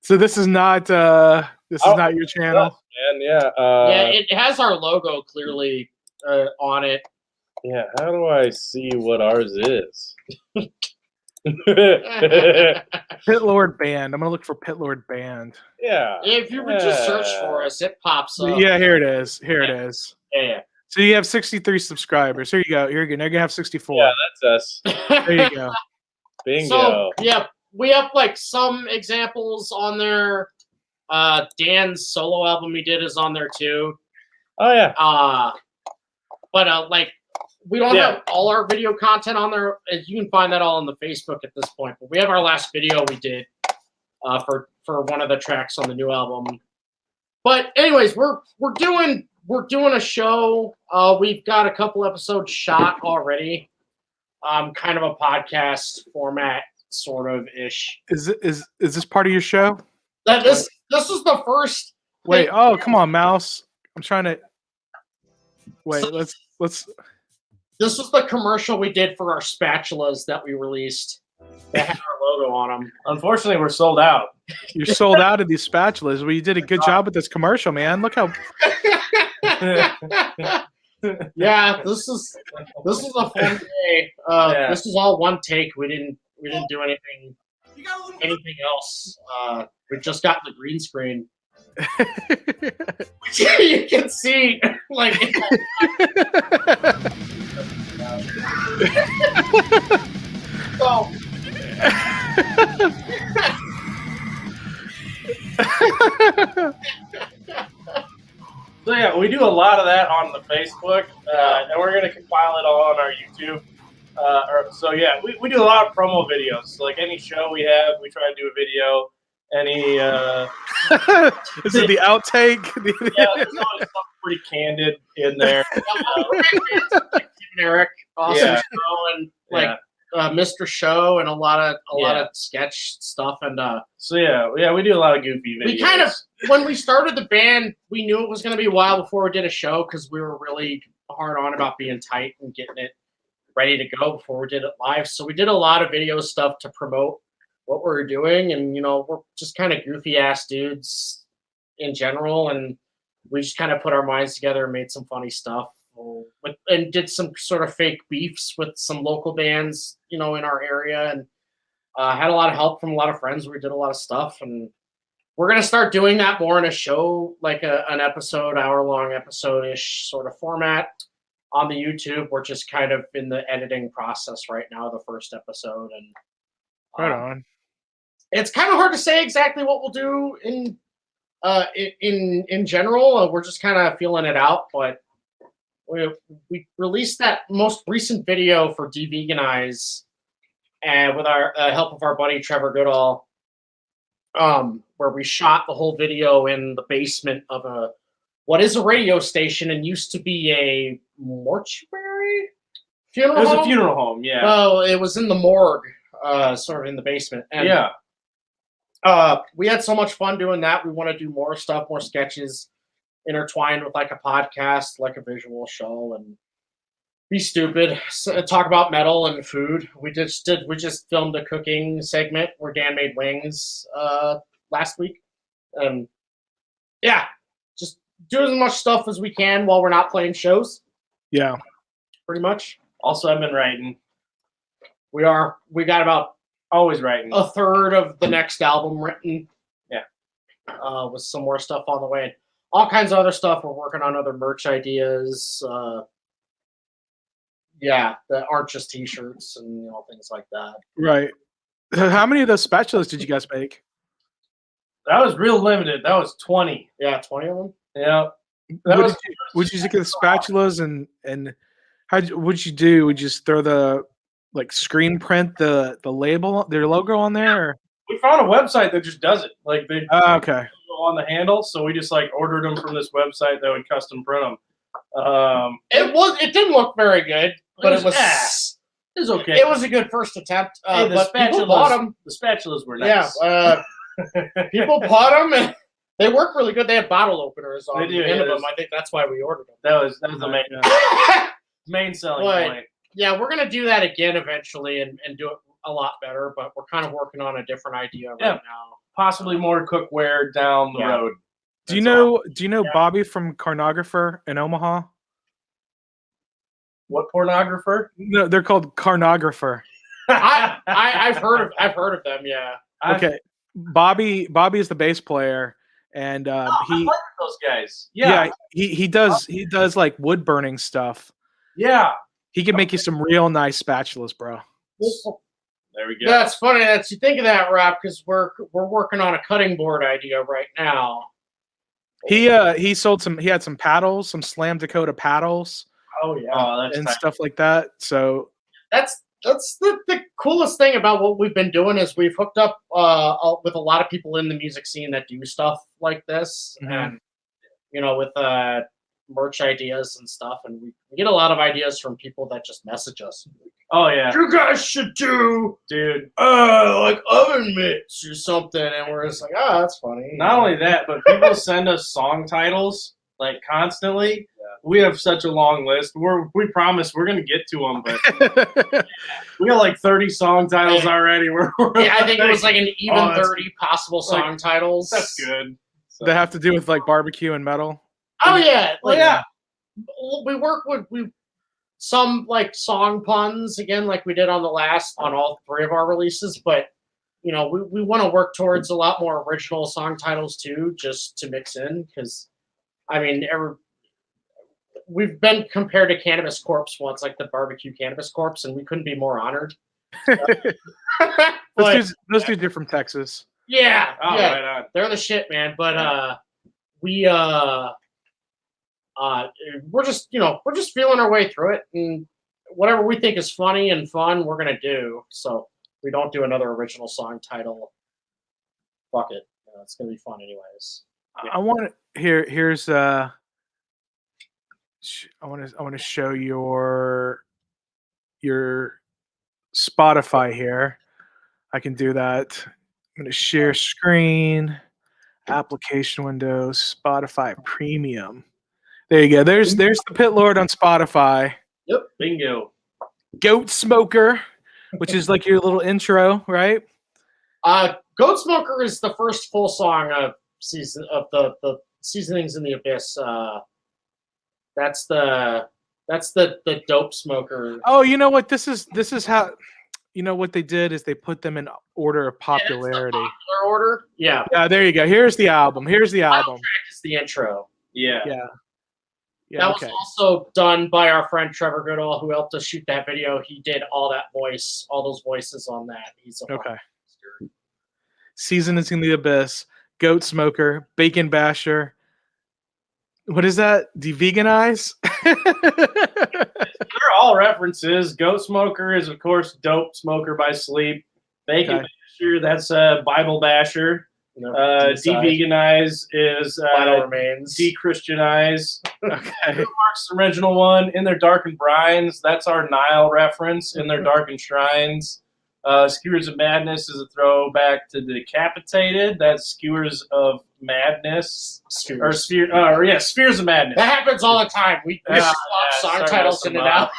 So this is not not your channel. Man, yeah. Yeah, it has our logo clearly on it. Yeah, how do I see what ours is? Pitlord Band. I'm gonna look for Pitlord Band. Yeah. If you would just search for us, it pops up. Yeah, here it is. Here it is. Yeah. So you have 63 subscribers. Here you go. Now you're gonna have 64. Yeah, that's us. There you go. Bingo. So yeah, we have like some examples on there. Dan's solo album he did is on there too. Oh yeah. But like we don't have all our video content on there. You can find that all on the Facebook at this point. But we have our last video we did for one of the tracks on the new album. But anyways, we're doing a show. We've got a couple episodes shot already. Kind of a podcast format, sort of ish. Is this part of your show? This is the first. Wait. Oh, come on, Mouse. I'm trying to. Wait. Let's. This was the commercial we did for our spatulas that we released. That had our logo on them. Unfortunately, we're sold out. You're sold out of these spatulas. Well, you did a good job with this commercial, man. Look how. Yeah, this is a fun day. This is all one take. We didn't do anything else. We just got the green screen. You can see like. So. So yeah, we do a lot of that on the Facebook, and we're going to compile it all on our YouTube. So yeah, we do a lot of promo videos. So like any show we have, we try to do a video, any. Is it the outtake? Yeah, there's always something pretty candid in there. Eric, awesome Yeah. show, and like Mr. Show, and a lot of sketch stuff, and so we do a lot of goofy videos. We kind of, when we started the band, we knew it was going to be a while before we did a show because we were really hard on about being tight and getting it ready to go before we did it live. So we did a lot of video stuff to promote what we were doing, and we're just kind of goofy ass dudes in general, and we just kind of put our minds together and made some funny stuff. And did some sort of fake beefs with some local bands, in our area, and had a lot of help from a lot of friends. We did a lot of stuff, and we're gonna start doing that more in a show, like an episode, hour-long episode-ish sort of format on the YouTube. We're just kind of in the editing process right now, the first episode, and right on. It's kind of hard to say exactly what we'll do in general. We're just kind of feeling it out, but. We released that most recent video for Deveganize, and with our help of our buddy Trevor Goodall, where we shot the whole video in the basement of what is a radio station and used to be a mortuary funeral home. It was a funeral home, yeah. Well, it was in the morgue, sort of in the basement. And, we had so much fun doing that. We want to do more stuff, more sketches, intertwined with like a podcast, like a visual show, and be stupid, talk about metal and food. We just filmed a cooking segment where Dan made wings last week, and just do as much stuff as we can while we're not playing shows. Yeah, pretty much. Also, I've been writing. We got about always writing a third of the next album written. Yeah, with some more stuff on the way. All kinds of other stuff. We're working on other merch ideas. That aren't just T-shirts and things like that. Right. How many of those spatulas did you guys make? That was real limited. That was 20. Yeah, 20 of them. Yeah. Would you get the spatulas and what'd you do? Would you just throw the screen print the label, their logo on there? Or? We found a website that just does it. Like they okay. On the handle, so we just ordered them from this website that would custom print them. It didn't look very good, but it was okay. It was a good first attempt. Hey, but people bought them. The spatulas were nice. Yeah, people bought them, and they work really good. They have bottle openers on the end of them. I think that's why we ordered them. That was the main selling point. Yeah, we're gonna do that again eventually, and do it a lot better. But we're kind of working on a different idea right now. Possibly more cookware down the road. Do you know Bobby from Carnographer in Omaha? What pornographer? No, they're called Carnographer. I've heard of them. Yeah. Okay. Bobby is the bass player, and I like those guys. Yeah. He does like wood burning stuff. Yeah. He can make you some real nice spatulas, bro. There we go. That's funny that you think of that, Rob, because we're working on a cutting board idea right now. He had some paddles, some Slam Dakota paddles. Oh yeah, and stuff like that. So that's the coolest thing about what we've been doing is we've hooked up with a lot of people in the music scene that do stuff like this, and with merch ideas and stuff, and we get a lot of ideas from people that just message us. Oh yeah, you guys should do, dude, like oven mitts or something, and we're just like, oh, that's funny. Not only that, but people send us song titles constantly. Yeah. We have such a long list. We promise we're gonna get to them, but we got 30 song titles already. I think it was an even 30 possible song titles. That's good. So. That have to do with barbecue and metal. Oh yeah, we work with some song puns again, like we did on all 3 of our releases. But we want to work towards a lot more original song titles too, just to mix in. Because we've been compared to Cannabis Corpse once, like the barbecue Cannabis Corpse, and we couldn't be more honored. Those dudes are from Texas. Yeah, right on. They're the shit, man. But we're just feeling our way through it, and whatever we think is funny and fun, we're gonna do. So we don't do another original song title fuck it. It's gonna be fun anyways. I want to here's I want to show your Spotify here. I can do that. I'm going to share screen, application window, Spotify Premium. There you go. There's the Pit Lord on Spotify. Yep, bingo. Goat Smoker, which is like your little intro, right? Goat Smoker is the first full song of the Seasonings in the Abyss. That's the Dope Smoker. Oh, you know what? This is how. You know what they did is they put them in order of popularity. Yeah, popular order. Yeah. Yeah, there you go. Here's the album. Track is the intro. Yeah. That was also done by our friend Trevor Goodall, who helped us shoot that video. He did all those voices on that. He's a okay. Seasonings in the Abyss, Goat Smoker, Bacon Basher. What is that? De-veganize? They're all references. Goat Smoker is, of course, Dope Smoker by Sleep. Bacon Basher, that's Bible Basher. De-veganize is de-Christianize. Okay. Mark's original one, In Their Darkened Brines, that's our Nile reference, In Their Darkened Shrines. Skewers of Madness is a throwback to Decapitated. That's Skewers of Madness. Spheres of Madness. That happens all the time. We swap song titles in and out.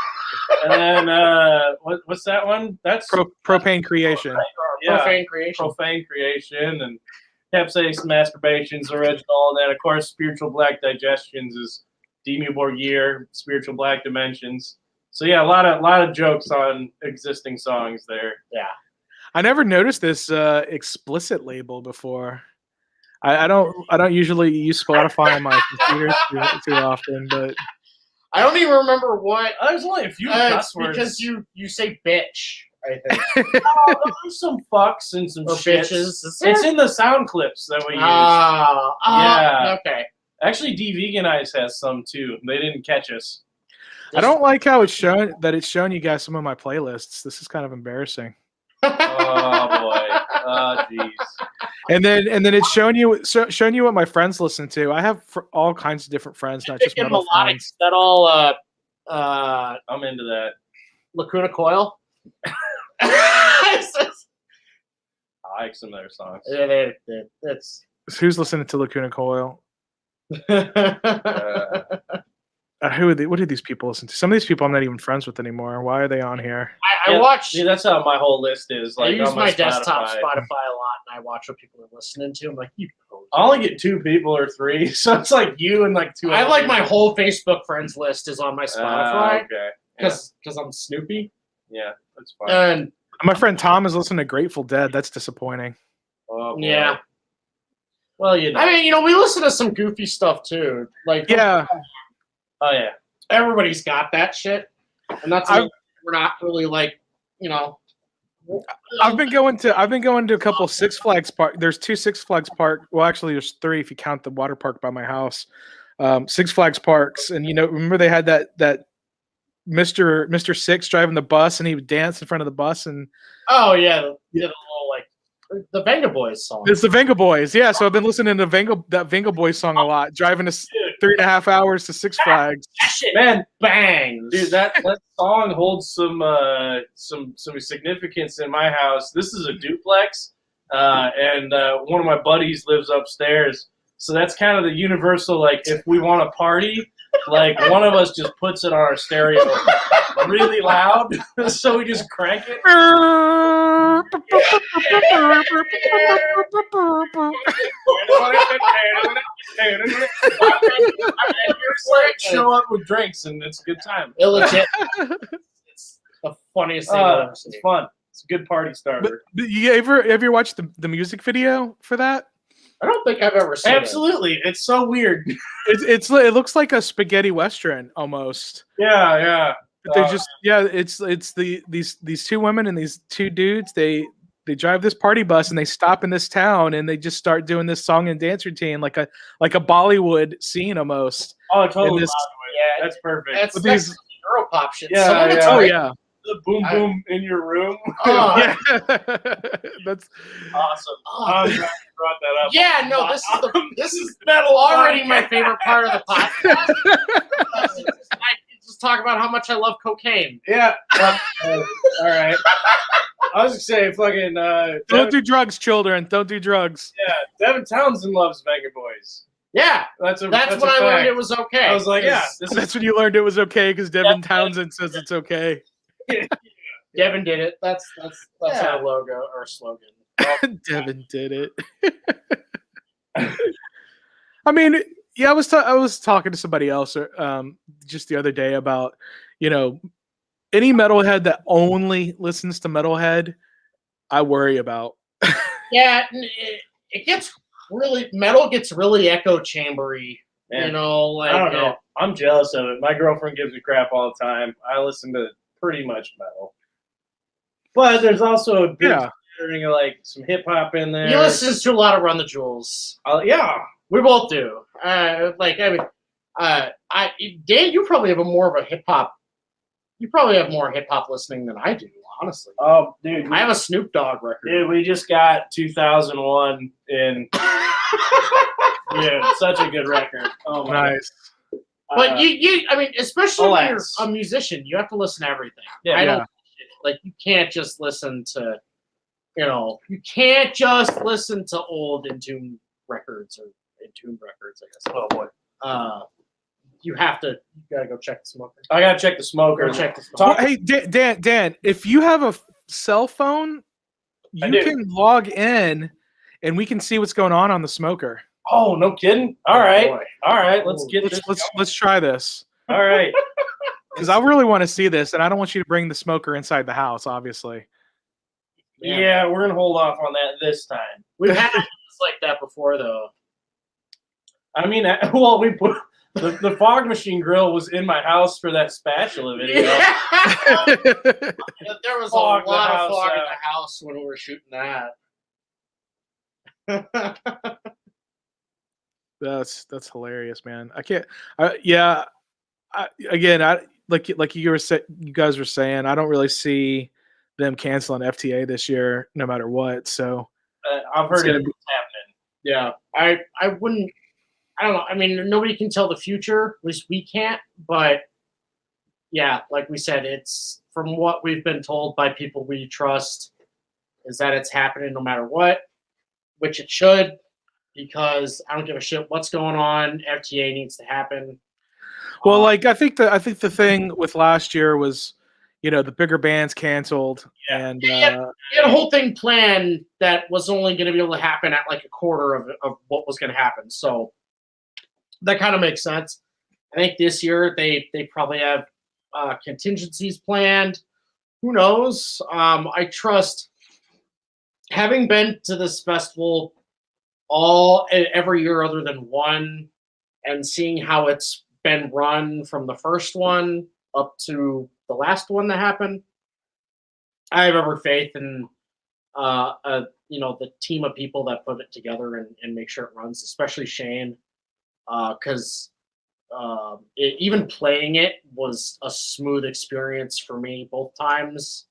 And then what's that one? That's Profane Creation. Profane Creation. Profane Creation and Capsaicin Masturbation's original. And then of course Spiritual Black Digestions is Demi Borgir, Spiritual Black Dimensions. So yeah, a lot of jokes on existing songs there. Yeah. I never noticed this explicit label before. I don't usually use Spotify on my computer too often, but I don't even remember what. There's only a few cuss words. Because you say bitch, I think. There's some fucks and some bitches. It's in the sound clips that we use. Yeah. Okay. Actually, De-Veganize has some too. They didn't catch us. I don't like how it's showing you guys some of my playlists. This is kind of embarrassing. Oh boy. Oh jeez. And then it's showing you what my friends listen to. I have all kinds of different friends, not just metal friends. That all I'm into that. Lacuna Coil. I like some of their songs. Yeah, that's who's listening to Lacuna Coil? What do these people listen to? Some of these people I'm not even friends with anymore. Why are they on here? I watch. See, that's how my whole list is. Like, I use on my Spotify. desktop Spotify a lot, and I watch what people are listening to. I'm like, you. I only get 2 people or 3, so it's like you and like 2. I like my whole Facebook friends list is on my Spotify. Okay. Because I'm Snoopy. Yeah, that's fine. And my friend Tom is listening to Grateful Dead. That's disappointing. Oh, yeah. Well, you know. I mean, we listen to some goofy stuff too. Like yeah. Oh yeah. Everybody's got that shit, and that's we're not really like, I've been going to a couple Six Flags park. There's 2 Six Flags park. Well, actually, there's 3 if you count the water park by my house. Six Flags parks, and remember they had that Mr. Six driving the bus, and he would dance in front of the bus, and the little like the Venga Boys song. It's the Venga Boys, yeah. So I've been listening to that Venga Boys song a lot, driving 3.5 hours to Six Flags. That shit, man, bangs. Dude, that song holds some significance in my house. This is a duplex, and one of my buddies lives upstairs. So that's kind of the universal, like, if we want to party, like, one of us just puts it on our stereo really loud, so we just crank it. Show up with drinks, and it's a good time. Illegit. It's the funniest thing I've ever seen. It's fun. It's a good party starter. But you ever watched the music video for that? I don't think I've ever seen Absolutely. It's so weird. It looks like a spaghetti western almost. Yeah. But they it's these 2 women and these 2 dudes. They drive this party bus and they stop in this town and they just start doing this song and dance routine like a Bollywood scene almost. Oh, totally. Yeah, that's perfect. That's Europop shit. Yeah, Some of it's Oh great. yeah. the boom boom in your room. Oh, Yeah, that's Awesome. Oh. I'm glad you brought that up. yeah, no, this is metal already my favorite part of the podcast. I just talk about how much I love cocaine. Yeah. All right. I was gonna say fucking don't do drugs, children. Don't do drugs. Devin Townsend loves Venga Boys. Yeah, That's when I fact. learned it was okay. I was like, yeah, That's when you learned it was okay because Devin Townsend says it's okay. Devin did it. That's our logo or slogan. Devin did it. I mean, yeah, I was talking to somebody else just the other day about, any metalhead that only listens to metalhead, I worry about. Yeah, it gets metal gets really echo chambery. Man, Like I don't know. I'm jealous of it. My girlfriend gives me crap all the time. I listen to pretty much metal, but there's also a big scattering of like some hip hop in there. He listens to a lot of Run the Jewels. Yeah, we both do. Dan, you probably have more of a hip hop. You probably have more hip hop listening than I do, honestly. Oh, dude, I have a Snoop Dogg record. Dude, we just got 2001 in. Yeah, such a good record. Oh my nice. But I mean, especially when you're a musician, you have to listen to everything. Yeah, I don't you can't just listen to, you can't just listen to old Entombed records or Entombed records, I guess. Oh boy. You gotta go check the smoker. I gotta check the smoker. Go check the smoker. Hey, Dan, if you have a cell phone, you can log in and we can see what's going on the smoker. Oh, no kidding! All right, let's try this. All right, because I really want to see this, and I don't want you to bring the smoker inside the house, obviously. Yeah, we're gonna hold off on that this time. We've had things like that before, though. I mean, well, we put the fog machine grill was in my house for that spatula video. Yeah. There was a lot of fog in the house when we were shooting that. That's hilarious, man. I can't. Like you guys were saying, I don't really see them canceling FTA this year, no matter what. So I've heard it's happening. Yeah, I wouldn't. I don't know. I mean, nobody can tell the future. At least we can't. But yeah, like we said, it's from what we've been told by people we trust, is that it's happening no matter what, which it should. Because I don't give a shit what's going on. FTA needs to happen. Well, I think the thing with last year was, the bigger bands canceled, and you had a whole thing planned that was only going to be able to happen at like a quarter of what was going to happen. So that kind of makes sense. I think this year they probably have contingencies planned. Who knows? I trust, having been to this festival every year other than one, and seeing how it's been run from the first one up to the last one that happened, I have every faith in the team of people that put it together and make sure it runs, especially Shane, because even playing it was a smooth experience for me both times,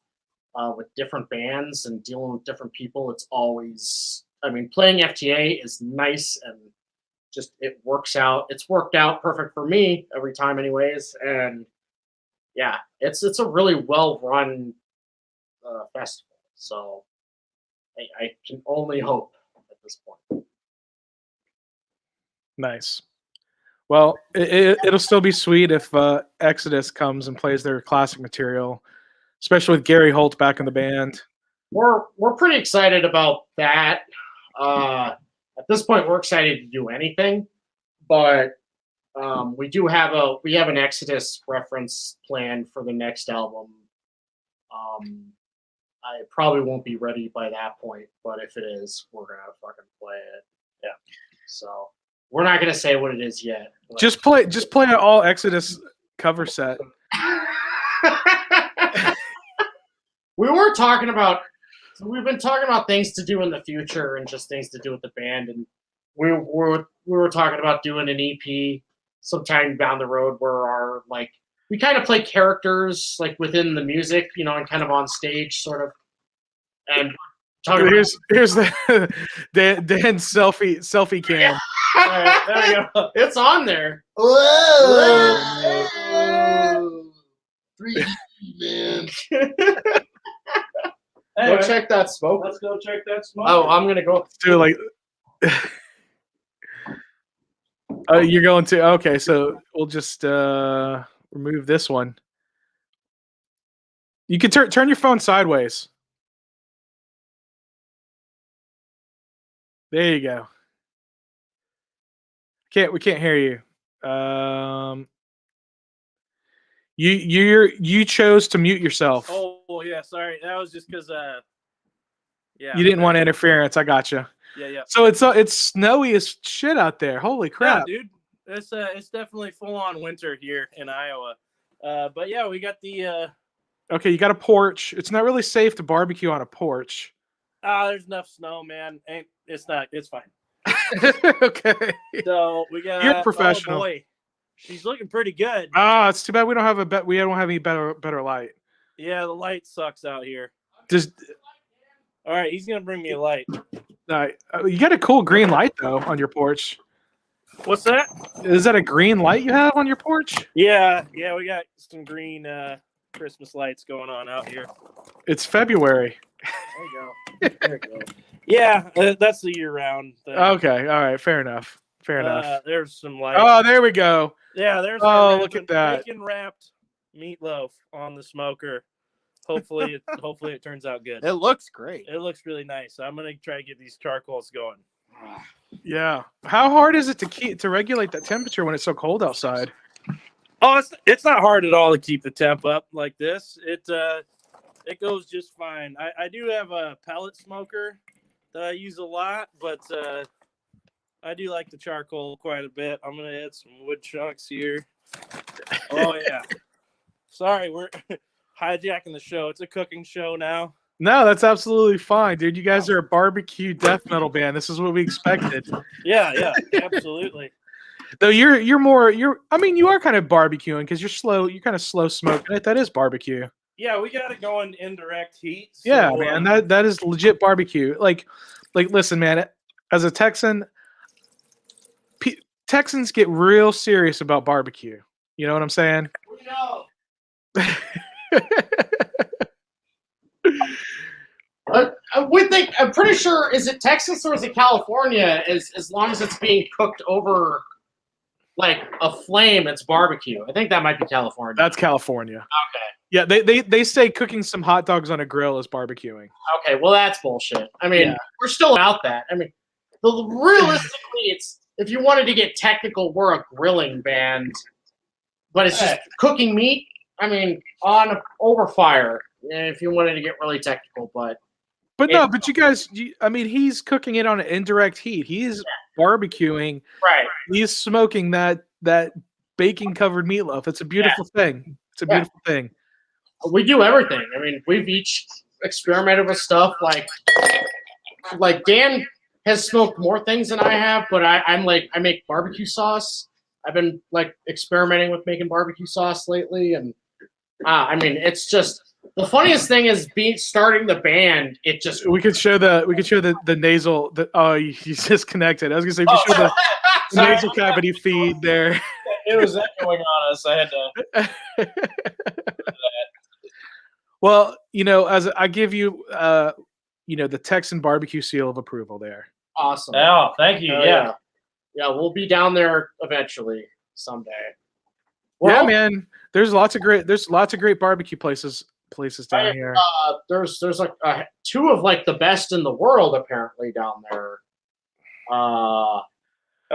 with different bands and dealing with different people. It's always, playing FTA is nice, and just it works out. It's worked out perfect for me every time, anyways. And yeah, it's a really well run festival. So I can only hope at this point. Nice. Well, it'll still be sweet if Exodus comes and plays their classic material, especially with Gary Holt back in the band. We're pretty excited about that. At this point, we're excited to do anything, but we have an Exodus reference planned for the next album. I probably won't be ready by that point, but if it is, we're gonna fucking play it. Yeah. So we're not gonna say what it is yet. Just play an all Exodus cover set. We've been talking about things to do in the future and just things to do with the band, and we were talking about doing an EP sometime down the road where we we kind of play characters like within the music, you know, and kind of on stage, sort of. And here's the Dan selfie cam. All right, there you go. It's on there. Whoa! 3D, man. Go check that smoke. Let's go check that smoke. Oh, I'm gonna go. Do like. You're going to okay, so we'll just remove this one. You can turn your phone sideways. There you go. We can't hear you. You chose to mute yourself. Oh yeah, sorry. That was just because yeah. You didn't want interference. I gotcha. Yeah. So it's snowy as shit out there. Holy crap, yeah, dude. It's definitely full on winter here in Iowa. But yeah, we got the Okay, you got a porch. It's not really safe to barbecue on a porch. there's enough snow, man. It's fine. Okay. So we got You're professional. Oh boy. She's looking pretty good. It's too bad we don't have any better light. Yeah, the light sucks out here. Just All right, he's gonna bring me a light. you got a cool green light though on your porch. What's that? Is that a green light you have on your porch? Yeah, we got some green Christmas lights going on out here. It's February. There you go. There you go. Yeah, that's the year-round thing. Okay, all right, fair enough. There's some lights. Oh, there we go. Yeah, there's look at that. bacon wrapped meatloaf on the smoker. Hopefully it turns out good. It looks great. It looks really nice. I'm gonna try to get these charcoals going. Yeah. How hard is it to regulate that temperature when it's so cold outside? Oh, it's not hard at all to keep the temp up like this. It goes just fine. I do have a pellet smoker that I use a lot, but I do like the charcoal quite a bit. I'm gonna add some wood chunks here. Oh yeah. Sorry, we're hijacking the show. It's a cooking show now. No, that's absolutely fine, dude. You guys are a barbecue death metal band. This is what we expected. Yeah, absolutely. Though you are kind of barbecuing because you're kind of slow smoking it. That is barbecue. Yeah, we got it going indirect heat. So, Yeah, man, that is legit barbecue. Like listen, man, as a Texan, Texans get real serious about barbecue. You know what I'm saying? We know. I'm pretty sure, is it Texas or is it California? As long as it's being cooked over like a flame, it's barbecue. I think that might be California. That's California. Okay. Yeah, they say cooking some hot dogs on a grill is barbecuing. Okay, well that's bullshit. I mean, we're still out that. I mean, realistically, it's if you wanted to get technical, we're a grilling band, but it's just cooking meat. I mean, over fire. If you wanted to get really technical, but you guys, he's cooking it on an indirect heat. He's barbecuing. Right. He's smoking that bacon covered meatloaf. It's a beautiful thing. It's a beautiful thing. We do everything. I mean, we've each experimented with stuff like Dan has smoked more things than I have, but I make barbecue sauce. I've been like experimenting with making barbecue sauce lately, and I mean, it's just the funniest thing is starting the band. It just we could show the nasal. He's disconnected. I was gonna say we show the nasal cavity feed there. It was echoing on us. I had to. Well, as I give you, the Texan barbecue seal of approval there. Awesome. Oh, thank you. Yeah, we'll be down there eventually someday. Well, man, there's lots of great barbecue places down here. There's like two of like the best in the world apparently down there. I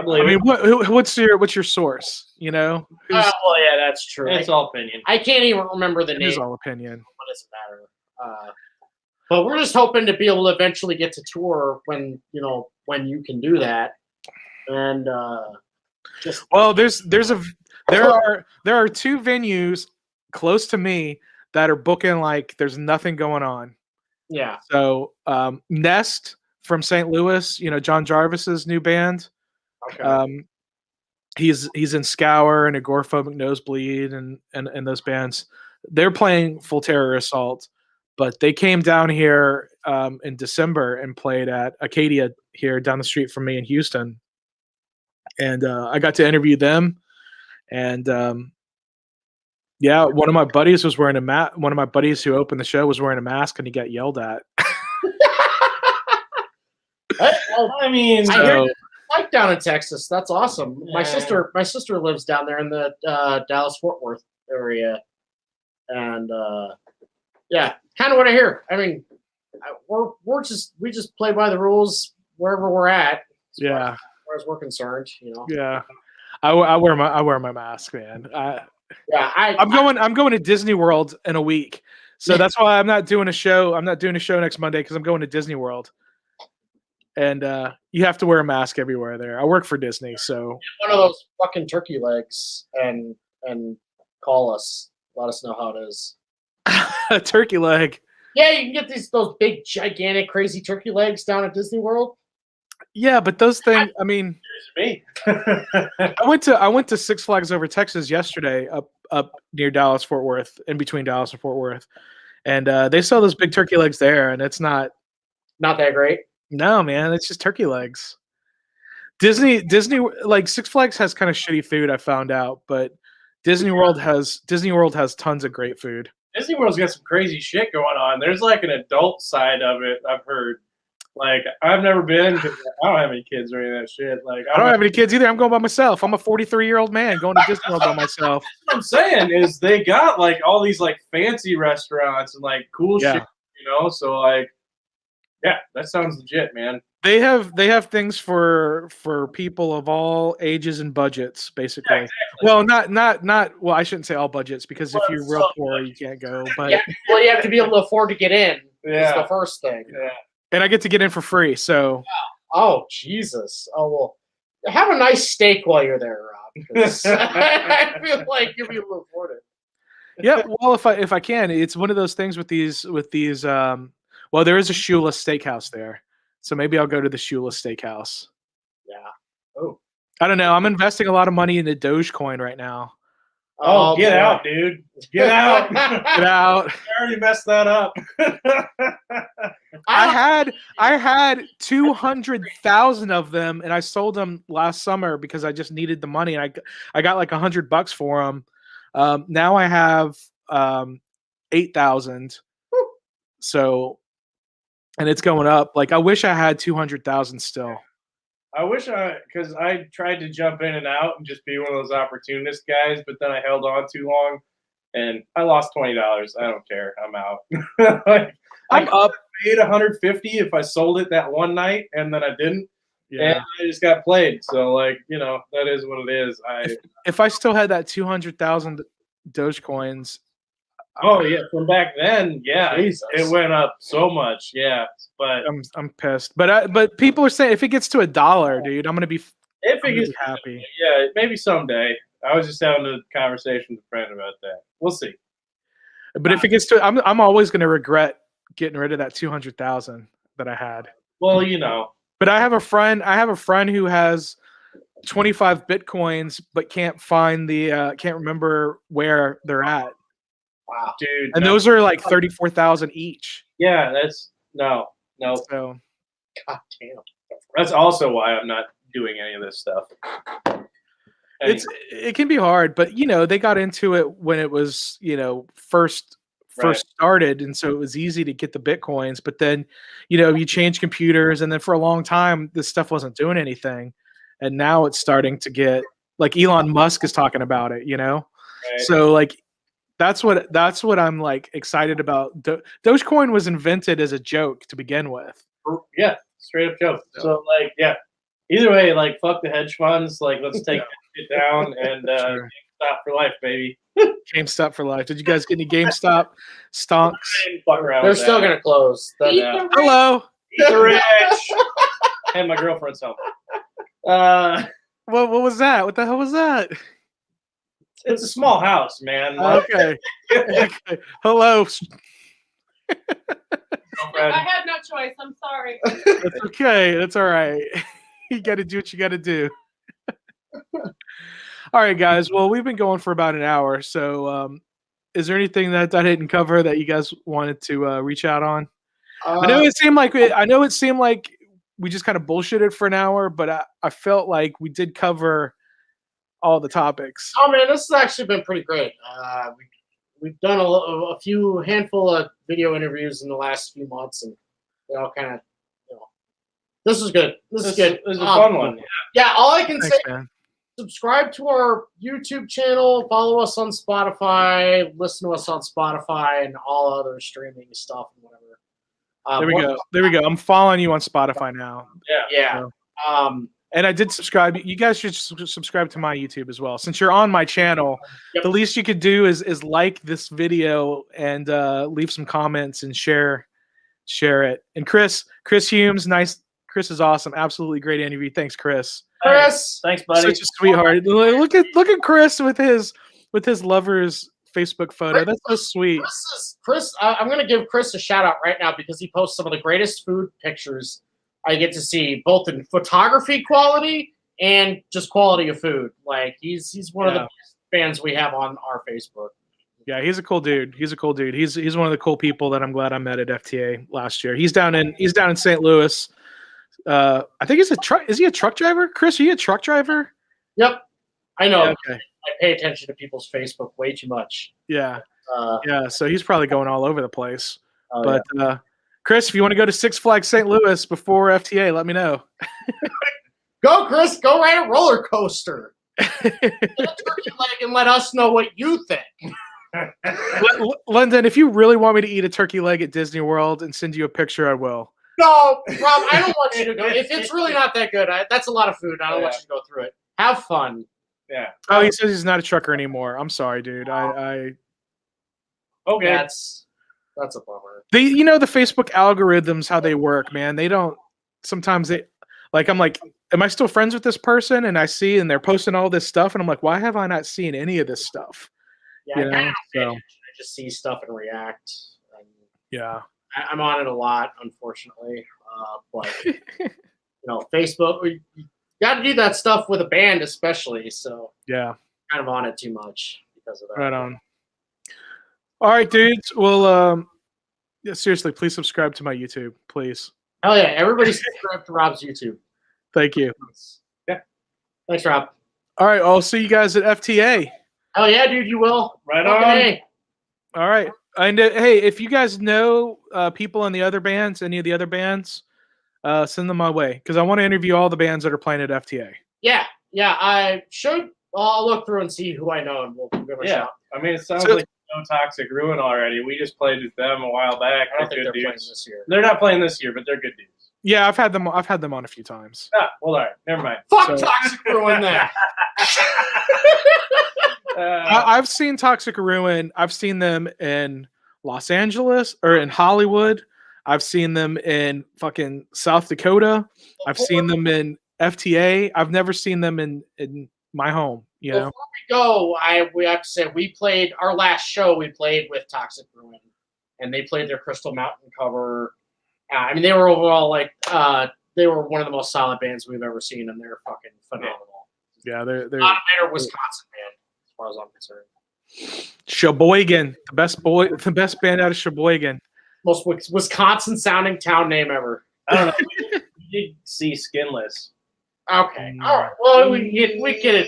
believe. What's your source? Well, yeah, that's true. It's all opinion. I can't even remember the name. It is all opinion. What does it matter? But we're just hoping to be able to eventually get to tour when you can do that. And there are two venues close to me that are booking like there's nothing going on. Yeah. So Nest from St. Louis, John Jarvis's new band. Okay. he's in Scour and Agoraphobic Nosebleed and those bands. They're playing Full Terror Assault, but they came down here in December and played at Acadia here down the street from me in Houston, and I got to interview them. And yeah, one of my buddies was wearing a mask. One of my buddies who opened the show was wearing a mask, and he got yelled at. I mean, I hear So, you like down in Texas. That's awesome. My sister lives down there in the Dallas Fort Worth area, and yeah, kind of what I hear. I mean, we just play by the rules wherever we're at. yeah, As far as we're concerned, yeah. I wear my mask, man. Yeah, I'm going to Disney World in a week, so that's why I'm not doing a show. I'm not doing a show next Monday because I'm going to Disney World, and you have to wear a mask everywhere there. I work for Disney, so one of those fucking turkey legs and call us. Let us know how it is. a turkey leg. Yeah, you can get those big, gigantic, crazy turkey legs down at Disney World. Yeah, but those things. I mean, me. I went to Six Flags Over Texas yesterday, up near Dallas Fort Worth, in between Dallas and Fort Worth, and they sell those big turkey legs there, and it's not that great. No, man, it's just turkey legs. Disney, like Six Flags has kind of shitty food. I found out, but Disney World has tons of great food. Disney World's got some crazy shit going on. There's like an adult side of it. I've heard. Like, I've never been because I don't have any kids or any of that shit. Like, I don't have any kids either. I'm going by myself. I'm a 43-year-old man going to Disney World by myself. What I'm saying is they got like all these like fancy restaurants and like cool shit, So like, yeah, that sounds legit, man. They have things for people of all ages and budgets, basically. Yeah, exactly. Well, not. Well, I shouldn't say all budgets because if you're real poor, you can't go. But yeah, well, you have to be able to afford to get in. Yeah. That's the first thing. Yeah. And I get to get in for free, so. Oh Jesus! Oh well, have a nice steak while you're there, Rob. I feel like you'll be able to afford it. Yeah, well, if I can, it's one of those things with these. Well, there is a Shula's Steakhouse there, so maybe I'll go to the Shula's Steakhouse. Yeah. Oh. I don't know. I'm investing a lot of money into Dogecoin right now. Oh, get out, dude! Get out! Get out! I already messed that up. I had 200,000 of them, and I sold them last summer because I just needed the money, and I got like $100 for them. Now I have 8,000. So, and it's going up. Like I wish I had 200,000 still. I wish because I tried to jump in and out and just be one of those opportunist guys, but then I held on too long, and I lost $20. I don't care. I'm out. Like, I'm up. Paid 150 if I sold it that one night, and then I didn't. Yeah. And I just got played. So like, that is what it is. If I still had that 200,000 Dogecoins. Oh yeah, from back then, yeah, Jesus. It went up so much, yeah. But I'm pissed. But people are saying if it gets to $1, dude, I'm gonna be happy. Yeah, maybe someday. I was just having a conversation with a friend about that. We'll see. But if it gets to, I'm always gonna regret getting rid of that 200,000 that I had. Well, But I have a friend who has 25 Bitcoins, but can't find can't remember where they're at. Wow, dude. And those are like 34,000 each. Yeah, that's no. So, God damn. That's also why I'm not doing any of this stuff. Anyway. It can be hard, but they got into it when it was first started, and so it was easy to get the Bitcoins. But then you change computers, and then for a long time this stuff wasn't doing anything, and now it's starting to get like Elon Musk is talking about it. Right. So like that's what I'm like excited about. Dogecoin was invented as a joke to begin with. Yeah, straight up joke. So like, yeah. Either way, like fuck the hedge funds. Like let's take that shit down and GameStop for life, baby. GameStop for life. Did you guys get any GameStop stonks? They're still gonna close. Hello. Eat the rich. And my girlfriend's home. What was that? What the hell was that? It's a small house, man. Okay. Okay. Hello. I had no choice. I'm sorry. That's okay. That's all right. You got to do what you got to do. All right, guys. Well, we've been going for about an hour. So, is there anything that I didn't cover that you guys wanted to reach out on? I know it seemed like we just kind of bullshitted for an hour, but I felt like we did cover all the topics. Oh man, this has actually been pretty great. We've done a few handful of video interviews in the last few months, and they all kind of, this is good. This is good. It was a fun one. Yeah, all I can Thanks, say, man. subscribe to our YouTube channel, follow us on Spotify, listen to us on Spotify, and all other streaming stuff and whatever. There we go. I'm following you on Spotify now. Yeah. And I did subscribe. You guys should subscribe to my YouTube as well. Since you're on my channel, the least you could do is like this video and leave some comments and share it. And Chris Humes, nice. Chris is awesome. Absolutely great interview. Thanks, Chris. Chris, thanks, buddy. Such a sweetheart. Look at Chris with his lover's Facebook photo. That's so sweet. Chris, I'm going to give Chris a shout out right now because he posts some of the greatest food pictures I get to see, both in photography quality and just quality of food. Like he's one of the best fans we have on our Facebook. Yeah, he's a cool dude. He's one of the cool people that I'm glad I met at FTA last year. He's down in St. Louis. I think he's a truck. Is he a truck driver? Chris, are you a truck driver? Yep, I know. Yeah, okay. I pay attention to people's Facebook way too much. Yeah, so he's probably going all over the place. Oh, But Chris, if you want to go to Six Flags St. Louis before FTA, let me know. Go, Chris. Go ride a roller coaster. Get a turkey leg and let us know what you think. London, if you really want me to eat a turkey leg at Disney World and send you a picture, I will. No, Rob, I don't want you to go. If it's really not that good, that's a lot of food. I don't want you to go through it. Have fun. Yeah. Oh, he says he's not a trucker anymore. I'm sorry, dude. Okay. That's a bummer. The Facebook algorithms, how they work, man. They don't. Sometimes they, I'm like, am I still friends with this person? And I see, and they're posting all this stuff, and I'm like, why have I not seen any of this stuff? Yeah, I just see stuff and react. Yeah. I'm on it a lot, unfortunately. But Facebook, you got to do that stuff with a band, especially. So yeah, kind of on it too much because of that. Right on. All right, dudes. Well, seriously, please subscribe to my YouTube, please. Hell yeah! Everybody subscribe to Rob's YouTube. Thank you. Yeah. Thanks, Rob. All right, I'll see you guys at FTA. Hell yeah, dude! You will. Right on. Hey. All right. And hey, if you guys know people in the other bands, any of the other bands, send them my way because I want to interview all the bands that are playing at FTA. Yeah. I should. I'll look through and see who I know, and we'll give it a shot. I mean, it sounds like you know Toxic Ruin already. We just played with them a while back. I don't think they're good playing dudes. this year. They're not playing this year, but they're good dudes. Yeah, I've had them on a few times. Well, all right. Never mind. Fuck Toxic Ruin there. I've seen Toxic Ruin. I've seen them in Los Angeles or in Hollywood. I've seen them in fucking South Dakota. I've seen them in FTA. I've never seen them in my home. Before we go, we have to say we played our last show. We played with Toxic Ruin, and they played their Crystal Mountain cover. I mean, they were overall they were one of the most solid bands we've ever seen, and they're fucking phenomenal. Yeah, they're not a better Wisconsin band as far as I'm concerned. Sheboygan, the best band out of Sheboygan. Most Wisconsin sounding town name ever. I don't know. You did see Skinless. Okay. All right. Well, we get it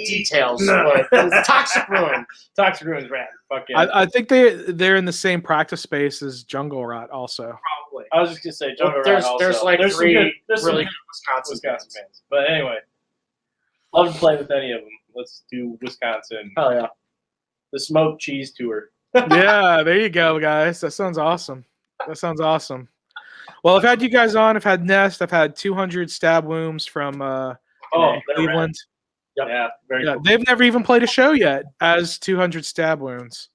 details. But Toxic Ruin. Toxic Ruin's rad. Fuck yeah. I think they're in the same practice space as Jungle Rot also. Probably. I was just gonna say Jungle Rot also. There's three really good Wisconsin bands. But anyway, love to play with any of them. Let's do Wisconsin. Hell yeah. The Smoked Cheese Tour. Yeah, there you go, guys. That sounds awesome. Well, I've had you guys on. I've had Nest. I've had 200 Stab Wounds from Cleveland. Yep. Yeah, very cool. They've never even played a show yet as 200 Stab Wounds.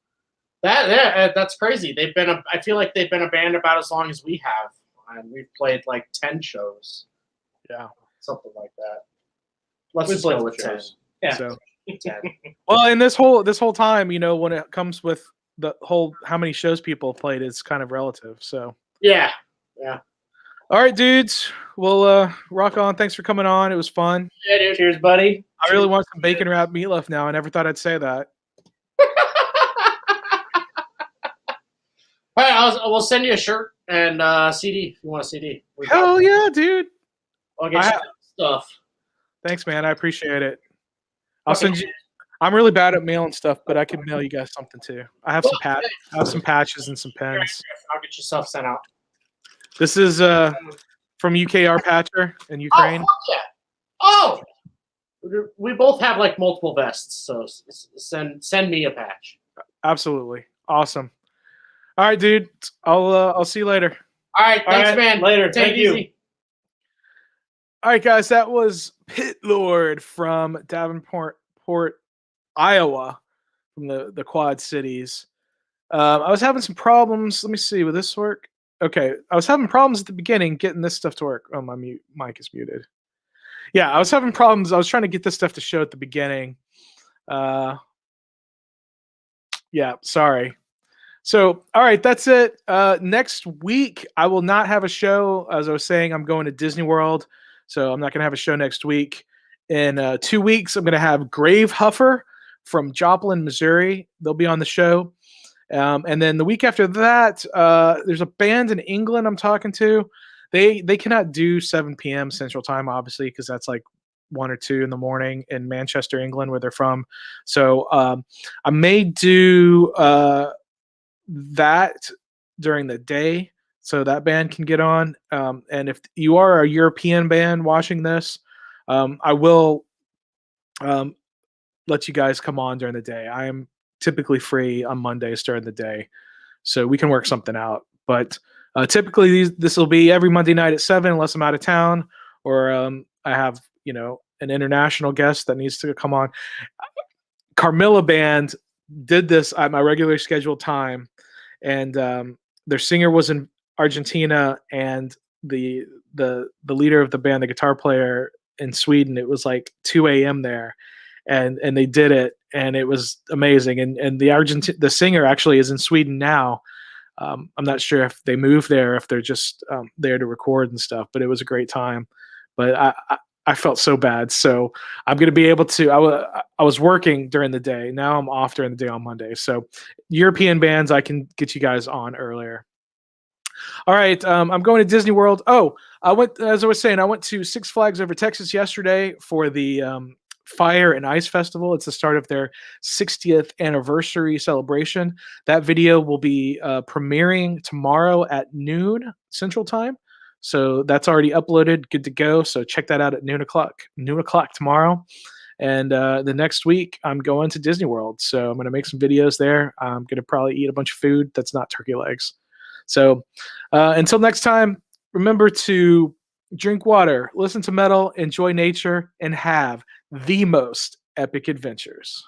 That's crazy. I feel like they've been a band about as long as we have, and we've played like 10 shows. Yeah, something like that. Let's just go with 10. Yeah. So, 10. Well, and this whole time, when it comes with the whole how many shows people have played, it's kind of relative. So yeah. All right, dudes. Well, rock on. Thanks for coming on. It was fun. Yeah, dude. Cheers, buddy. I really want some bacon wrapped meatloaf now. I never thought I'd say that. All right, we'll send you a shirt and CD if you want a CD. Hell yeah, dude. I'll get you stuff. Thanks, man. I appreciate it. I'll send you. I'm really bad at mailing stuff, but I can mail you guys something too. I have some patches and some pens. I'll get you stuff sent out. This is from UKR Patcher in Ukraine. Oh, we both have like multiple vests, so send me a patch. Absolutely awesome. All right, dude. I'll see you later. All right, thanks, man. Later. Take it easy. All right, guys. That was Pit Lord from Davenport, Iowa, from the Quad Cities. I was having some problems. Let me see. Will this work? Okay. I was having problems at the beginning getting this stuff to work. Oh, my mic is muted. Yeah, I was having problems. I was trying to get this stuff to show at the beginning. Yeah, sorry. So, all right, that's it. Next week, I will not have a show. As I was saying, I'm going to Disney World, so I'm not going to have a show next week. In 2 weeks, I'm going to have Grave Huffer from Joplin, Missouri. They'll be on the show. And then the week after that, there's a band in England I'm talking to. They cannot do 7 p.m. Central Time, obviously, because that's like 1 or 2 in the morning in Manchester, England, where they're from. So I may do that during the day so that band can get on. And if you are a European band watching this, I will let you guys come on during the day. I am typically free on Mondays during the day, so we can work something out. But typically this will be every Monday night at 7 unless I'm out of town or I have an international guest that needs to come on. Carmilla Band did this at my regular scheduled time, and their singer was in Argentina, and the leader of the band, the guitar player, in Sweden. It was like 2 a.m. there, and they did it, and it was amazing. And the singer actually is in Sweden now. I'm not sure if they moved there, if they're just there to record and stuff. But it was a great time. But I felt so bad. So I'm going to be able to. I was working during the day. Now I'm off during the day on Monday. So European bands, I can get you guys on earlier. All right, I'm going to Disney World. Oh, as I was saying, I went to Six Flags Over Texas yesterday for the Fire and Ice Festival. It's the start of their 60th anniversary celebration. That video will be premiering tomorrow at noon Central Time. So that's already uploaded, good to go. So check that out at noon o'clock tomorrow. And the next week, I'm going to Disney World. So I'm going to make some videos there. I'm going to probably eat a bunch of food that's not turkey legs. So until next time, remember to drink water, listen to metal, enjoy nature, and have the most epic adventures.